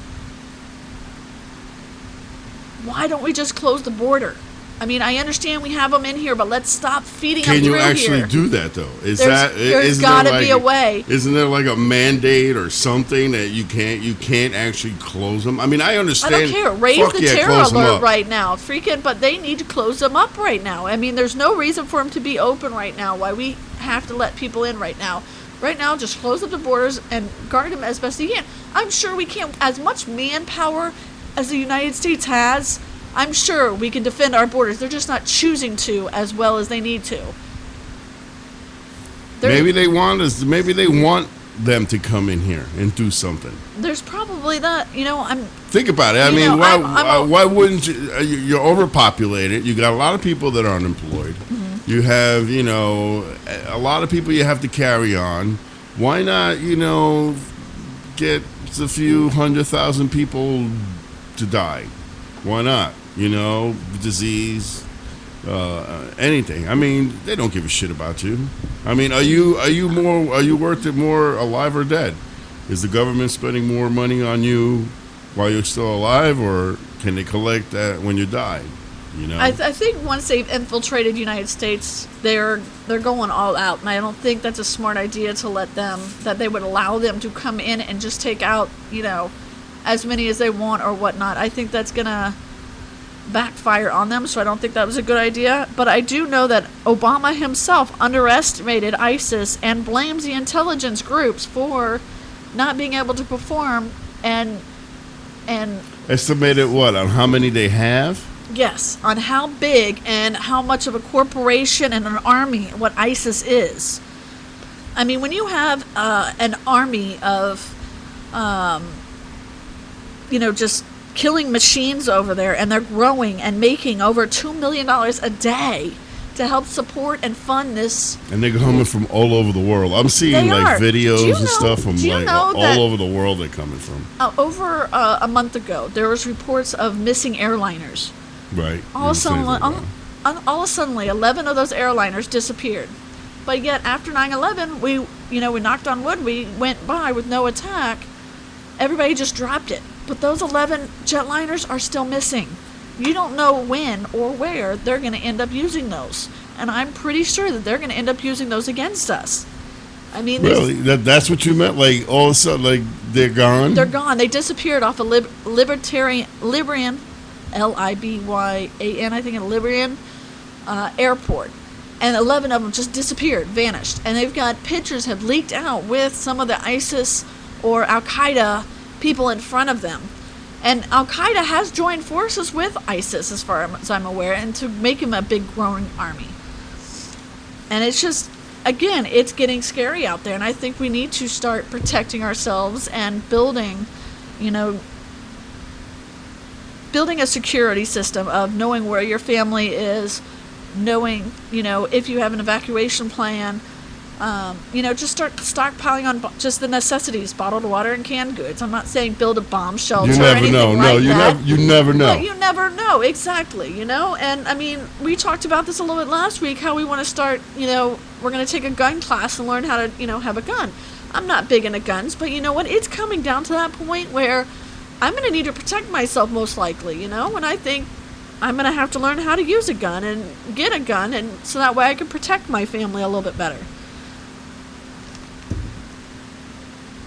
Why don't we just close the border? I mean, I understand we have them in here, but let's stop feeding them Can through you actually here. do that though? There's gotta be a way. Isn't there like a mandate or something that you can't actually close them? I mean, I understand. I don't care. Raise Fuck the yeah, terror close 'em alert up. right now. Freaking, but they need to close them up right now. I mean, there's no reason for them to be open right now. Why we have to let people in right now. Right now, just close up the borders and guard them as best you can. I'm sure we can't, as much manpower as the United States has, I'm sure we can defend our borders. They're just not choosing to as well as they need to. Maybe they want us. Maybe they want them to come in here and do something. There's probably that. You know, Think about it. I You mean, know, why wouldn't you? You're overpopulated. You got a lot of people that are unemployed. Mm-hmm. You have, a lot of people you have to carry on. Why not, get a few 100,000 people to die? Why not? Disease, anything. I mean, they don't give a shit about you. I mean, are you worth it more alive or dead? Is the government spending more money on you while you're still alive, or can they collect that when you die? I think once they've infiltrated the United States, they're going all out, and I don't think that's a smart idea to let them, that they would allow them to come in and just take out, as many as they want or whatnot. I think that's gonna backfire on them, so I don't think that was a good idea. But I do know that Obama himself underestimated ISIS and blames the intelligence groups for not being able to perform and estimated what on how many they have? yes, on how big and how much of a corporation and an army what ISIS is. I mean, when you have an army of just killing machines over there, and they're growing and making over $2 million a day to help support and fund this. And they're coming from all over the world. I'm seeing They are. videos Do you and know- stuff from do you know that- all over the world they're coming from. Over a month ago, there was reports of missing airliners. Right. All of a sudden, 11 of those airliners disappeared. But yet, after 9/11, we knocked on wood. We went by with no attack. Everybody just dropped it. But those 11 jetliners are still missing. You don't know when or where they're going to end up using those. And I'm pretty sure that they're going to end up using those against us. I mean, really, that's what you meant? Like, all of a sudden, like, they're gone? They're gone. They disappeared off a Libyan, Libyan, I think, in Libyan airport. and 11 of them just disappeared, vanished. And they've got pictures have leaked out with some of the ISIS or Al-Qaeda people in front of them. And Al-Qaeda has joined forces with ISIS, as far as I'm aware, and to make him a big growing army. And it's just, again, it's getting scary out there. And I think we need to start protecting ourselves and building a security system of knowing where your family is, knowing, if you have an evacuation plan, just start stockpiling on just the necessities, bottled water and canned goods. I'm not saying build a bomb shelter You or never anything know. like No, that. you never know. But you never know, exactly, And, I mean, we talked about this a little bit last week, how we want to start, we're going to take a gun class and learn how to, have a gun. I'm not big into guns, but you know what? It's coming down to that point where I'm going to need to protect myself most likely, and I think I'm going to have to learn how to use a gun and get a gun, and so that way I can protect my family a little bit better.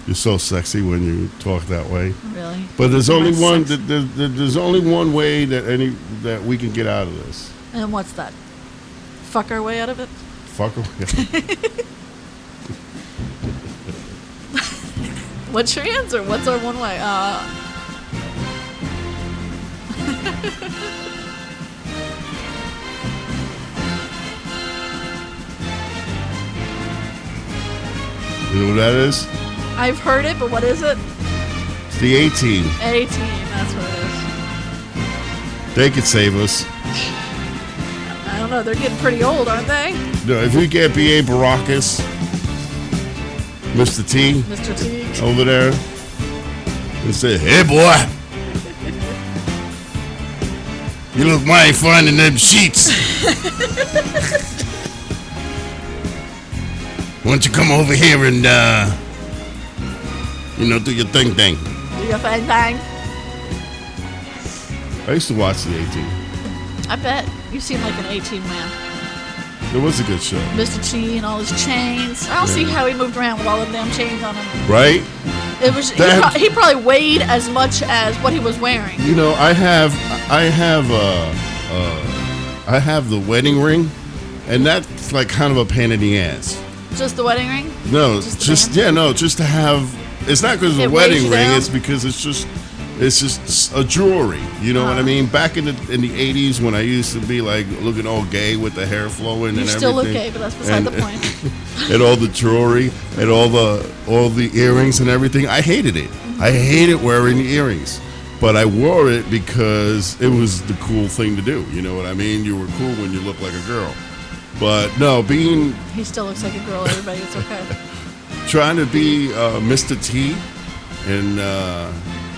You're so sexy when you talk that way. Really? But there's only That's one. sexy. There's only one way that we can get out of this. And what's that? Fuck our way out of it? Fuck away. What's your answer? What's our one way? You know what that is? I've heard it, but what is it? It's the A-Team. A-Team, that's what it is. They could save us. I don't know, they're getting pretty old, aren't they? No, if we get B.A. Baracus, Mr. T, Mr. T. over there, and say, "Hey, boy, you look mighty fine in them sheets. Why don't you come over here and, do your thing. Do your thing, bang. I used to watch the A-Team. I bet. You seem like an A-Team man. It was a good show. Mr. T and all his chains. I don't see how he moved around with all of them chains on him. Right? It was he probably weighed as much as what he was wearing. I have the wedding ring, and that's like kind of a pain in the ass. Just the wedding ring? No, Just just to have. It's not because of the It weighs wedding you ring. down? It's because it's just a jewelry. You know what I mean? Back in the 80s when I used to be like looking all gay with the hair flowing You and still look everything. gay, but that's beside the point. And all the jewelry and all the earrings and everything. I hated it. I hated wearing the earrings. But I wore it because it was the cool thing to do. You know what I mean? You were cool when you looked like a girl. But no, He still looks like a girl, everybody. It's okay. trying to be Mr. T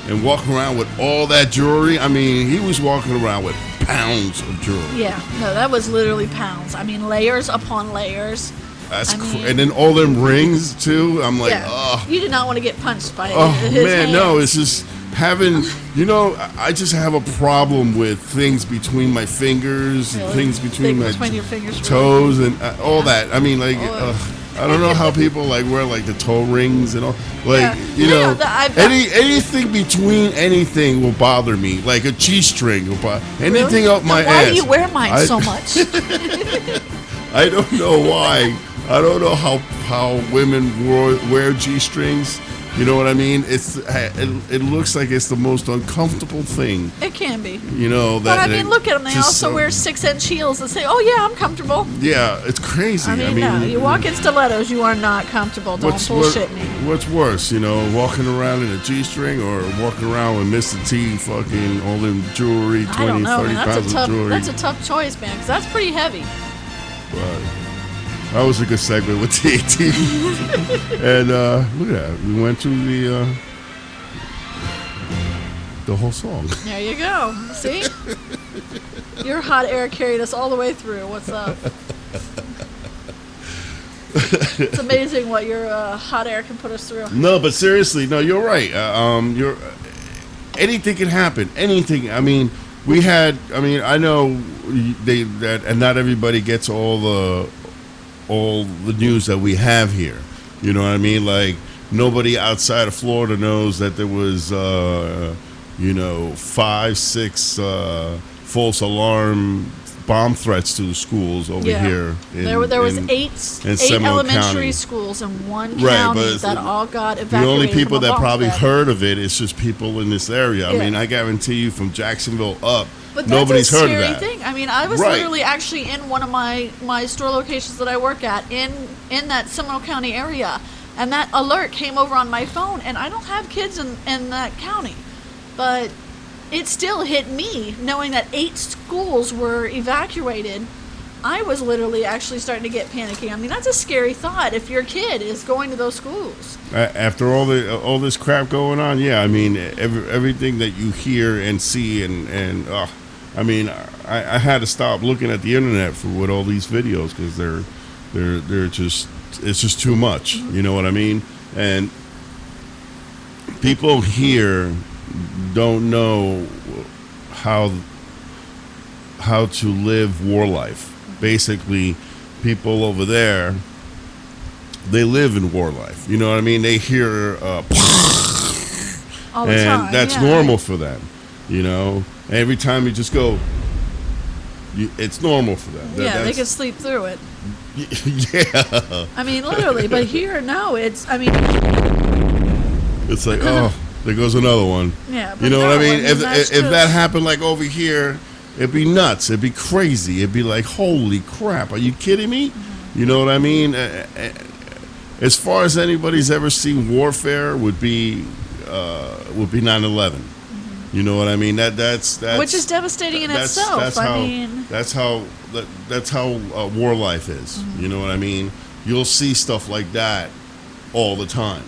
and walk around with all that jewelry. I mean, he was walking around with pounds of jewelry. Yeah, no, that was literally pounds. I mean, layers upon layers. And then all them rings too. I'm like, oh, You did not want to get punched by his man, hands. no, it's just having, I just have a problem with things between my fingers, and Really? things between my Between your fingers, toes, and all that. I mean, like, Oh. I don't know how people like wear like the toe rings and all. Like, Yeah. anything between anything will bother me. Like a G-string will bother anything Really? up my Now, why ass. do you wear mine so much? I don't know why. I don't know how women wear G-strings. You know what I mean? It looks like it's the most uncomfortable thing. It can be. That. But I mean, look at them. They just also wear 6-inch heels and say, "Oh yeah, I'm comfortable." Yeah, it's crazy. I mean, no, you walk in stilettos, you are not comfortable. Don't bullshit me. What's worse, walking around in a G-string or walking around with Mr. T fucking all them jewelry, 20, I don't know, 30 man. pounds of jewelry. That's a tough choice, man, because that's pretty heavy. But that was a good segment with TAT. And look at that. We went through the whole song. There you go. See? Your hot air carried us all the way through. What's up? It's amazing what your hot air can put us through. No, but seriously, no, you're right. Anything can happen. Anything. I mean, I know and not everybody gets all the news that we have here. You know what I mean? Like, nobody outside of Florida knows that there was 5, 6 false alarm bomb threats to schools over here. There was eight Seminole elementary County. schools in one Right, county but that all got the evacuated. only people from a that bomb probably threat. heard of it is just people in this area. I Yeah. mean, I guarantee you from Jacksonville up, But nobody's that's a heard of scary that. thing. I mean, I was Right. literally actually in one of my store locations that I work at in that Seminole County area, and that alert came over on my phone. And I don't have kids in that county, but it still hit me knowing that 8 schools were evacuated. I was literally actually starting to get panicky. I mean, that's a scary thought if your kid is going to those schools. After all this crap going on, yeah, I mean, everything that you hear and see and I mean, I had to stop looking at the internet with all these videos because they're just, it's just too much. You know what I mean? And people here don't know how to live war life. Basically, people over there, they live in war life. You know what I mean? They hear All the and time, that's yeah. normal for them. You know, every time you just go, it's normal for them. Yeah, they can sleep through it. Yeah, I mean, literally. But here, no, it's. I mean, it's like, oh, there goes another one. yeah. But You know no, what I mean? that's If that just- happened like over here, it'd be nuts. It'd be crazy. It'd be like, holy crap! Are you kidding me? Mm-hmm. You know what I mean? As far as anybody's ever seen warfare, would be 9/11. You know what I mean? That's which is devastating in itself. That's how war life is. Mm-hmm. You know what I mean? You'll see stuff like that all the time.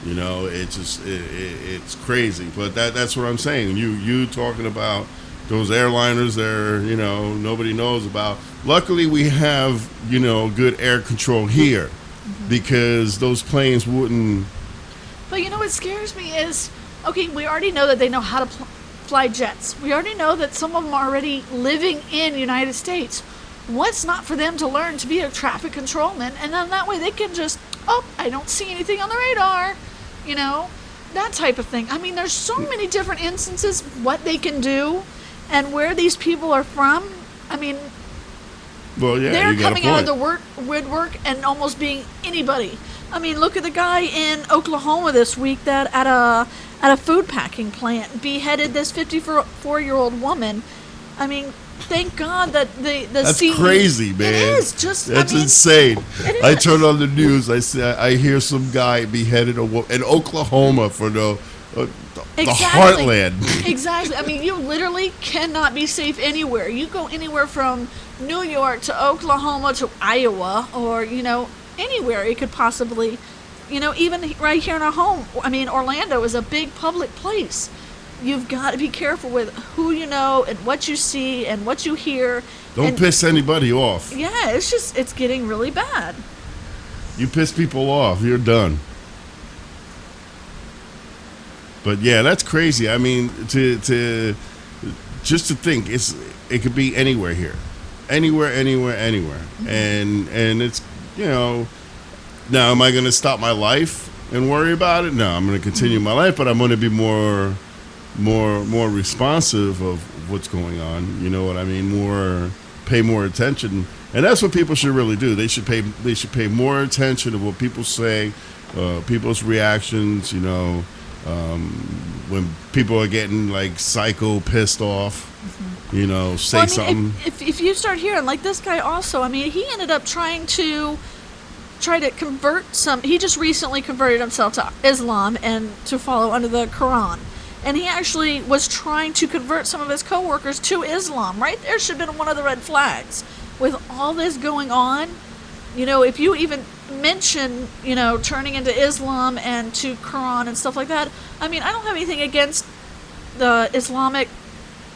You know, it's crazy. But that's what I'm saying. You talking about those airliners there, you know, nobody knows about. Luckily, we have, you know, good air control here because those planes wouldn't. But you know what scares me is, okay, we already know that they know how to fly jets. We already know that some of them are already living in United States. What's not for them to learn to be a traffic controlman? And then that way they can just, oh, I don't see anything on the radar, you know, that type of thing. I mean, there's so many different instances what they can do and where these people are from. I mean, Well, yeah, they're you got a coming out of point. the woodwork and almost being anybody. I mean, look at the guy in Oklahoma this week that at a food packing plant beheaded this 54-year-old woman. I mean, thank God that the That's scene, crazy, man. It is just That's I mean, insane. it I is. turn on the news. I hear some guy beheaded in Oklahoma for the heartland. Exactly. I mean, you literally cannot be safe anywhere. You go anywhere from New York to Oklahoma to Iowa, or you know, anywhere it could possibly, you know, even right here in our home. I mean, Orlando is a big public place. You've got to be careful with who you know and what you see and what you hear. Don't And, piss anybody off. Yeah, it's getting really bad. You piss people off, you're done. But yeah, that's crazy. I mean, to just to think it could be anywhere here, anywhere, Mm-hmm. and it's, you know. Now, am I going to stop my life and worry about it? No, I'm going to continue my life, but I'm going to be more responsive of what's going on. You know what I mean? Pay more attention, and that's what people should really do. They should pay more attention to what people say, people's reactions. You know, when people are getting like psycho pissed off. You know, say Well, I something. mean, if you start hearing like this guy also, I mean, he ended up trying to convert he just recently converted himself to Islam and to follow under the Quran. And he actually was trying to convert some of his coworkers to Islam. Right there should have been one of the red flags. With all this going on, you know, if you even mention, you know, turning into Islam and to Quran and stuff like that, I mean, I don't have anything against the Islamic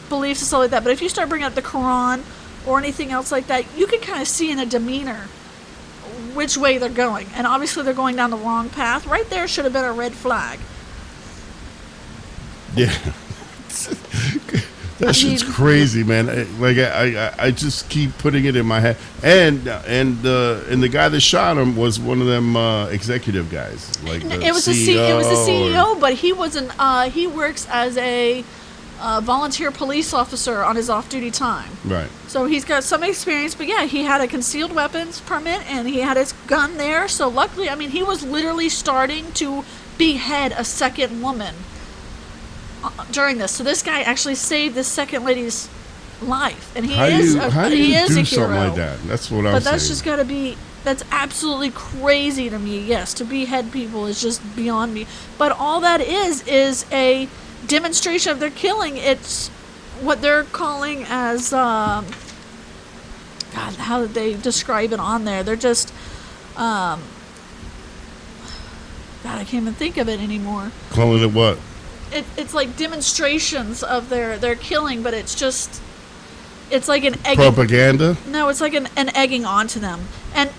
beliefs and stuff like that, but if you start bringing up the Quran or anything else like that, you can kind of see in a demeanor which way they're going, and obviously they're going down the wrong path. Right there should have been a red flag. Yeah. That shit's crazy, man. I just keep putting it in my head. And the guy that shot him was one of them executive guys, like the It was the CEO. CEO, but he wasn't. He works as a volunteer police officer on his off-duty time. Right. So he's got some experience, but yeah, he had a concealed weapons permit and he had his gun there. So luckily, I mean, he was literally starting to behead a second woman during this. So this guy actually saved this second lady's life, and he is a do hero. something like that? That's what I'm saying. But that's just got to be. That's absolutely crazy to me. Yes, to behead people is just beyond me. But all that is a demonstration of their killing. It's what they're calling as God, how did they describe it on there? They're just God, I can't even think of it anymore. Calling it what? It's like demonstrations of their killing, but it's like an egging. Propaganda? No, it's like an egging onto them. And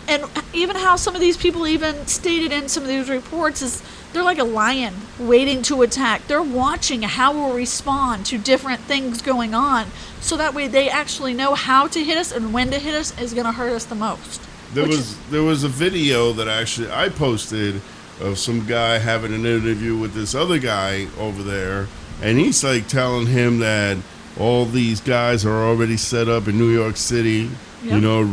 even how some of these people even stated in some of these reports is they're like a lion waiting to attack. They're watching how we'll respond to different things going on, so that way they actually know how to hit us and when to hit us is going to hurt us the most. There was a video that actually I posted of some guy having an interview with this other guy over there, and he's like telling him that all these guys are already set up in New York City, Yep. you know,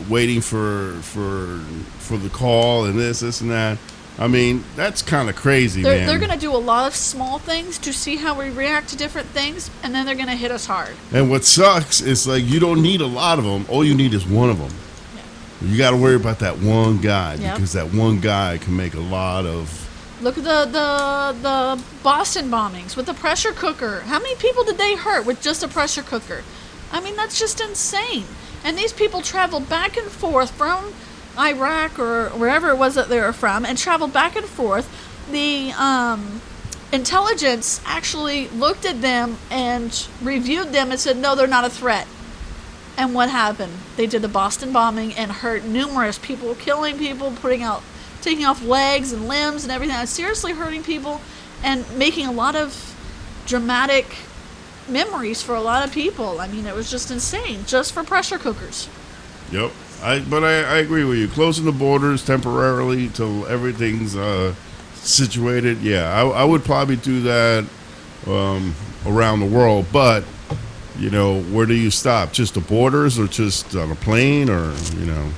waiting for the call and this and that. I mean, that's kind of crazy, man. They're going to do a lot of small things to see how we react to different things, and then they're going to hit us hard. And what sucks is, like, you don't need a lot of them. All you need is one of them. Yeah. You got to worry about that one guy, Yep. because that one guy can make a lot of... Look at the Boston bombings with the pressure cooker. How many people did they hurt with just a pressure cooker? I mean, that's just insane. And these people traveled back and forth from Iraq or wherever it was that they were from, and traveled back and forth. The intelligence actually looked at them and reviewed them and said, no, they're not a threat. And what happened? They did the Boston bombing and hurt numerous people, killing people, taking off legs and limbs and everything, seriously hurting people and making a lot of dramatic memories for a lot of people. I mean, it was just insane, just for pressure cookers. Yep. But I agree with you. Closing the borders temporarily till everything's situated. Yeah, I would probably do that around the world. But, you know, where do you stop? Just the borders, or just on a plane, or, you know?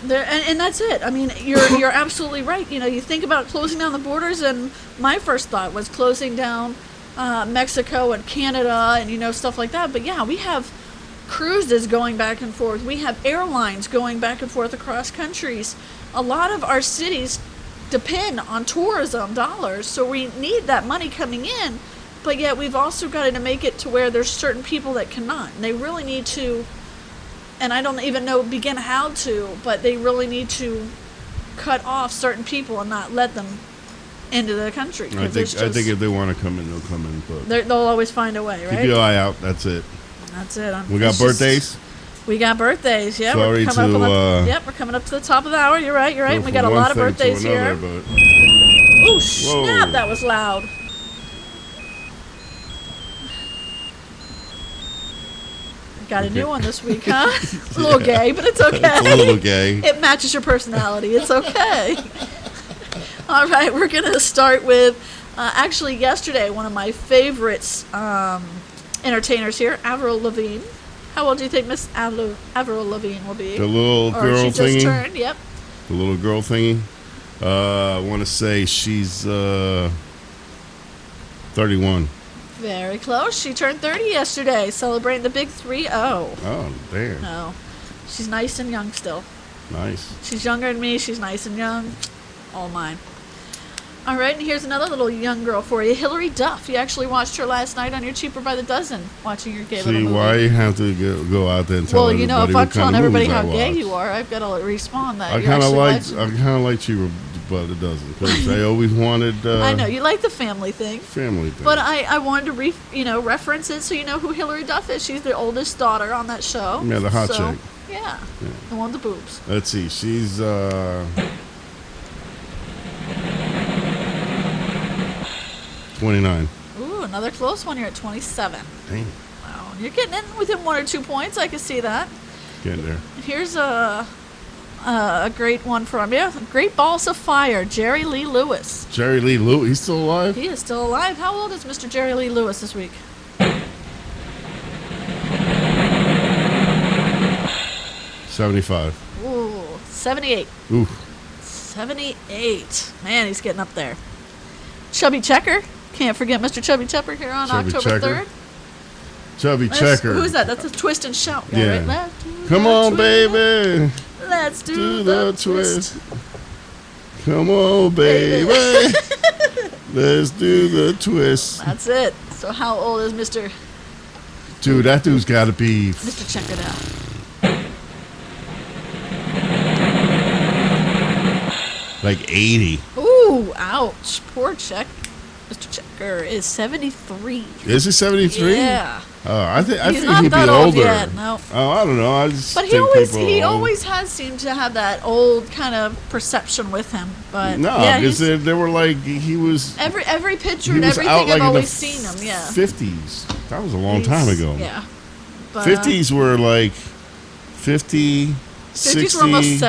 And that's it. I mean, you're absolutely right. You know, you think about closing down the borders, and my first thought was closing down Mexico and Canada and, you know, stuff like that. But yeah, we have cruises going back and forth. We have airlines going back and forth across countries. A lot of our cities depend on tourism dollars, so we need that money coming in. But yet we've also got to make it to where there's certain people that cannot. And they really need to, and I don't even know begin how to, but they really need to cut off certain people and not let them into the country. I think if they want to come in, they'll come in. But they'll always find a way, right? keep your eye out. That's it. That's it. We got birthdays? We got birthdays, yeah. Sorry we're coming up to the top of the hour. You're right. Go We got a lot of birthdays here. But... Ooh, snap, that was loud. Got a new one this week, huh? A little gay, but it's okay. It's a little gay. It matches your personality. It's okay. All right, we're going to start with, actually yesterday, one of my favorites entertainers here, Avril Lavigne. How old do you think Miss Avril Lavigne will be? The little girl thingy? She just thingy? turned, yep. The little girl thingy? I want to say she's 31. Very close. She turned 30 yesterday, celebrating the big 3-0. Oh, damn. No. She's nice and young still. Nice. She's younger than me. She's nice and young. All mine. All right, and here's another little young girl for you, Hilary Duff. You actually watched her last night on your Cheaper by the Dozen, watching your gay little movie. See, why you have to go out there and tell everybody? Well, you know, if I'm telling everybody how gay watch. you are, I've got to respond that. I kind of like Cheaper by the Dozen, because I always wanted. I know you like the family thing. Family thing. But I wanted to reference it so you know who Hilary Duff is. She's the oldest daughter on that show. Yeah, the hot chick. Yeah, the one with the boobs. Let's see, she's 29. Ooh, another close one here at 27. Dang. Wow, you're getting in within 1 or 2 points. I can see that. Getting there. Here's a A great one from you. Great Balls of Fire, Jerry Lee Lewis. Jerry Lee Lewis, he's still alive? He is still alive. How old is Mr. Jerry Lee Lewis this week? 75. Ooh, 78. Ooh. 78. Man, he's getting up there. Chubby Checker. Can't forget Mr. Chubby Checker here on Chubby October Checker. 3rd. Chubby Checker. Who's that? That's a Twist and Shout guy, Yeah. right? Let's do Come the on, twist. baby. Let's do Do the the twist. twist. Come on, baby. Let's do the twist. That's it. So how old is Mr. Dude, that dude's got to be Mr. Check It Out? like 80. Ooh, ouch. Poor Check. Mr. Checker is 73. Is he 73? Yeah. Oh, I think He's he'd not be that old older. yet, no. Oh, I don't know. I just But he think always people are he old. always has seemed to have that old kind of perception with him. But No, yeah, because he's, they were like he was every picture he and was everything out like I've in the always seen him. Yeah. 50s. That was a long time ago. Yeah. But, 50s were like 50, 50s 60, were almost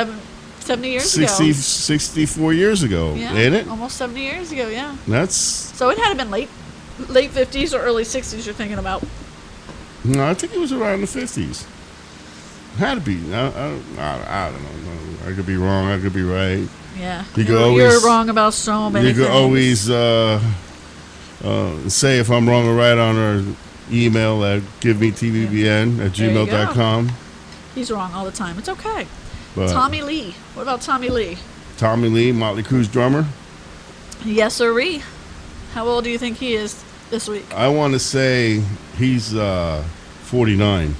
70 years 60, ago. 64 years ago, Yeah, ain't it? almost 70 years ago. Yeah. That's So it had been late 50s or early 60s. You're thinking about. no, I think it was around the 50s. Had to be. I don't know. I could be wrong. I could be right. Yeah. You could you're always- wrong about so many You things. could always say if I'm wrong or right on our email at givemetvbn@gmail.com. He's wrong all the time. It's okay. But Tommy Lee. What about Tommy Lee? Tommy Lee, Motley Crue's drummer. Yes, sirree. How old do you think he is this week? I want to say he's 49.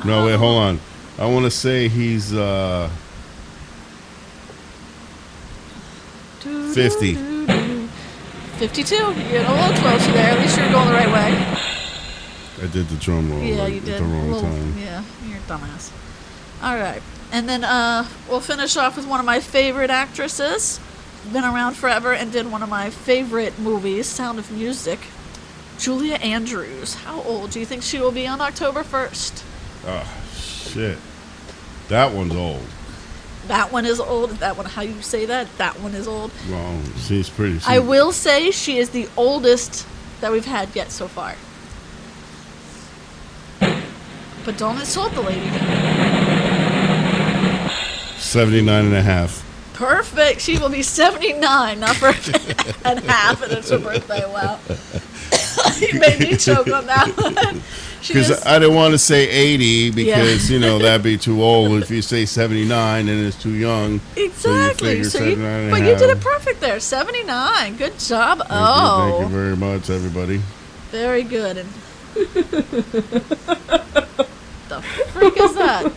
No, wait, hold on. I want to say he's 50. 52. You're getting a little closer there. At least you're going the right way. I did the drum roll Yeah, at you did. the wrong Little- time. Yeah, you're a dumbass. All right. And then we'll finish off with one of my favorite actresses. Been around forever and did one of my favorite movies, Sound of Music. Julia Andrews. How old do you think she will be on October 1st? Oh, shit. That one's old. That one is old. That one, how you say that? That one is old. Well, she's pretty. I will say she is the oldest that we've had yet so far. But don't insult the lady. 79 and a half. Perfect. She will be 79, not for and half, and it's her birthday. Wow. You made me choke on that one. She Because is, I didn't want to say 80 because, that'd be too old. If you say 79, then it's too young. exactly. So you figure 79 and a but you did it half. perfect there. 79. Good job. Thank Oh, you very much, everybody. very good. And the freak is that?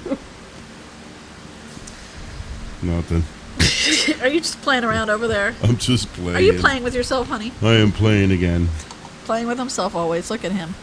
Nothing. Are you just playing around over there? I'm just playing. Are you playing with yourself, honey? I am playing again. Playing with himself always. Look at him.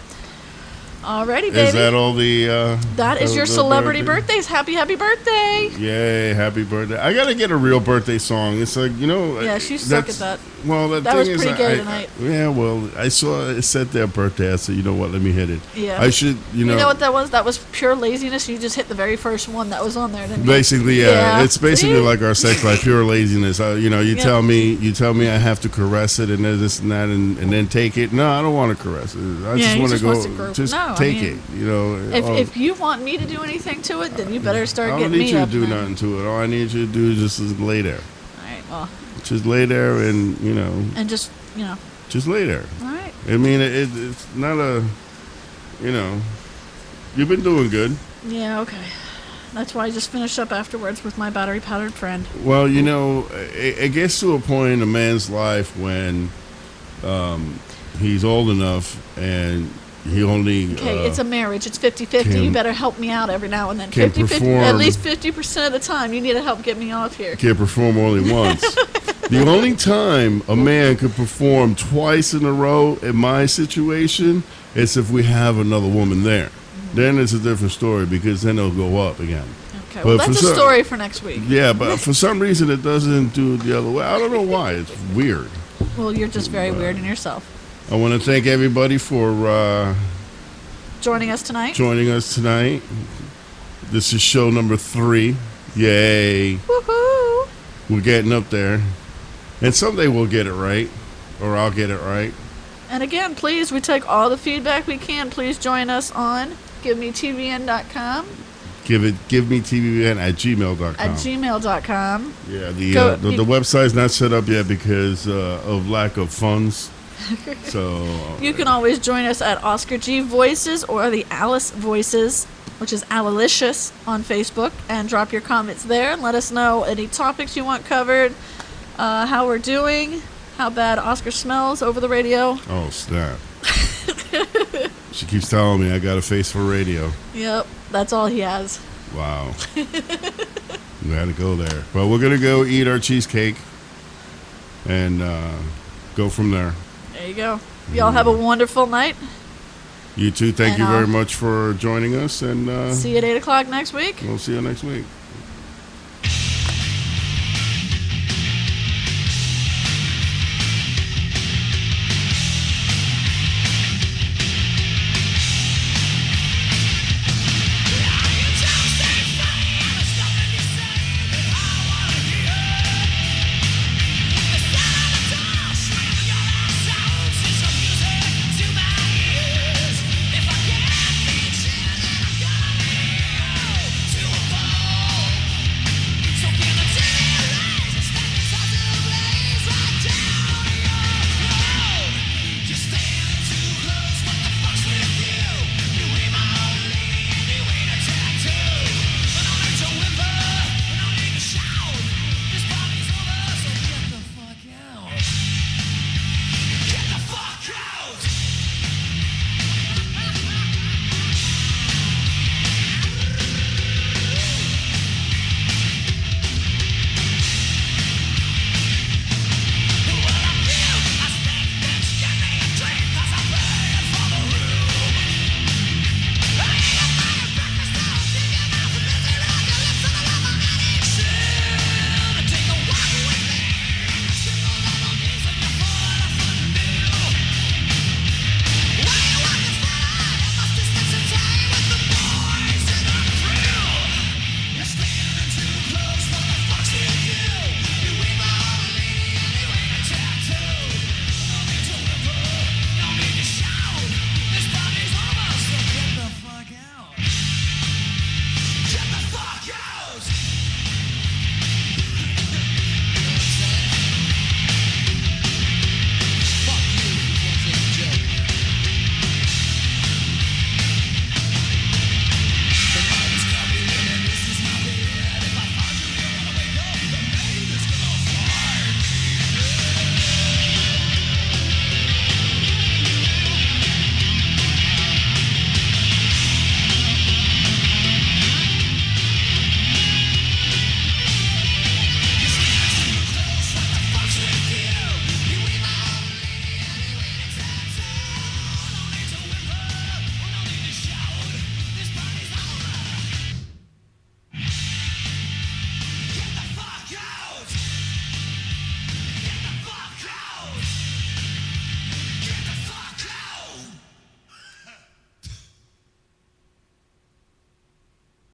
Alrighty, baby. Is that all the... That is your the celebrity birthday? birthdays. Happy birthday. Yay, happy birthday. I got to get a real birthday song. It's like, Yeah, she suck at that. Well, That thing was is, pretty gay tonight. Yeah, well, I saw it said their birthday. I said, you know what, let me hit it. Yeah. I should, You know what that was? That was pure laziness. You just hit the very first one that was on there, didn't you? Basically, yeah. Yeah. It's basically See? like our sex life, pure laziness. You Yeah. tell me I have to caress it and this and that and then take it. No, I don't want to caress it. I Yeah, just he want to just wants to go, grow- just No, I take mean, it. If you want me to do anything to it, then you better start I don't getting need me you to up. do man. nothing to it. All I need you to do is just lay there. All right, well, Just lay there and, and just just lay there. all right. I mean, it's not a, you've been doing good. Yeah, okay. That's why I just finished up afterwards with my battery powdered friend. Well, it gets to a point in a man's life when he's old enough and he only... Okay, it's a marriage. It's 50-50. You can- better help me out every now and then. can 50-50. At perform- least 50% of the time, you need to help get me off here. can't perform only once. The only time a man could perform twice in a row in my situation is if we have another woman there. Then it's a different story because then it'll go up again. Okay, well, But that's for a some- story for next week. Yeah, but for some reason it doesn't do it the other way. I don't know why. It's weird. Well, you're just very weird in yourself. I want to thank everybody for Joining us tonight. joining us tonight. This is show number 3. Yay. Woohoo! We're getting up there. And someday we'll get it right. Or I'll get it right. And again, please, we take all the feedback we can. Please join us on givemetvbn.com. Give me TVBN at gmail.com. At gmail.com. Yeah, the website's not set up yet because of lack of funds. So you can always join us at Oscar G Voices or the Alice Voices, which is Alilicious on Facebook, and drop your comments there and let us know any topics you want covered, how we're doing, how bad Oscar smells over the radio. Oh, snap. She keeps telling me I got a face for radio. Yep, that's all he has. Wow. We had to go there. But we're going to go eat our cheesecake and go from there. There you go. Y'all have a wonderful night. You too. Thank you very much for joining us. And see you at 8 o'clock next week. We'll see you next week.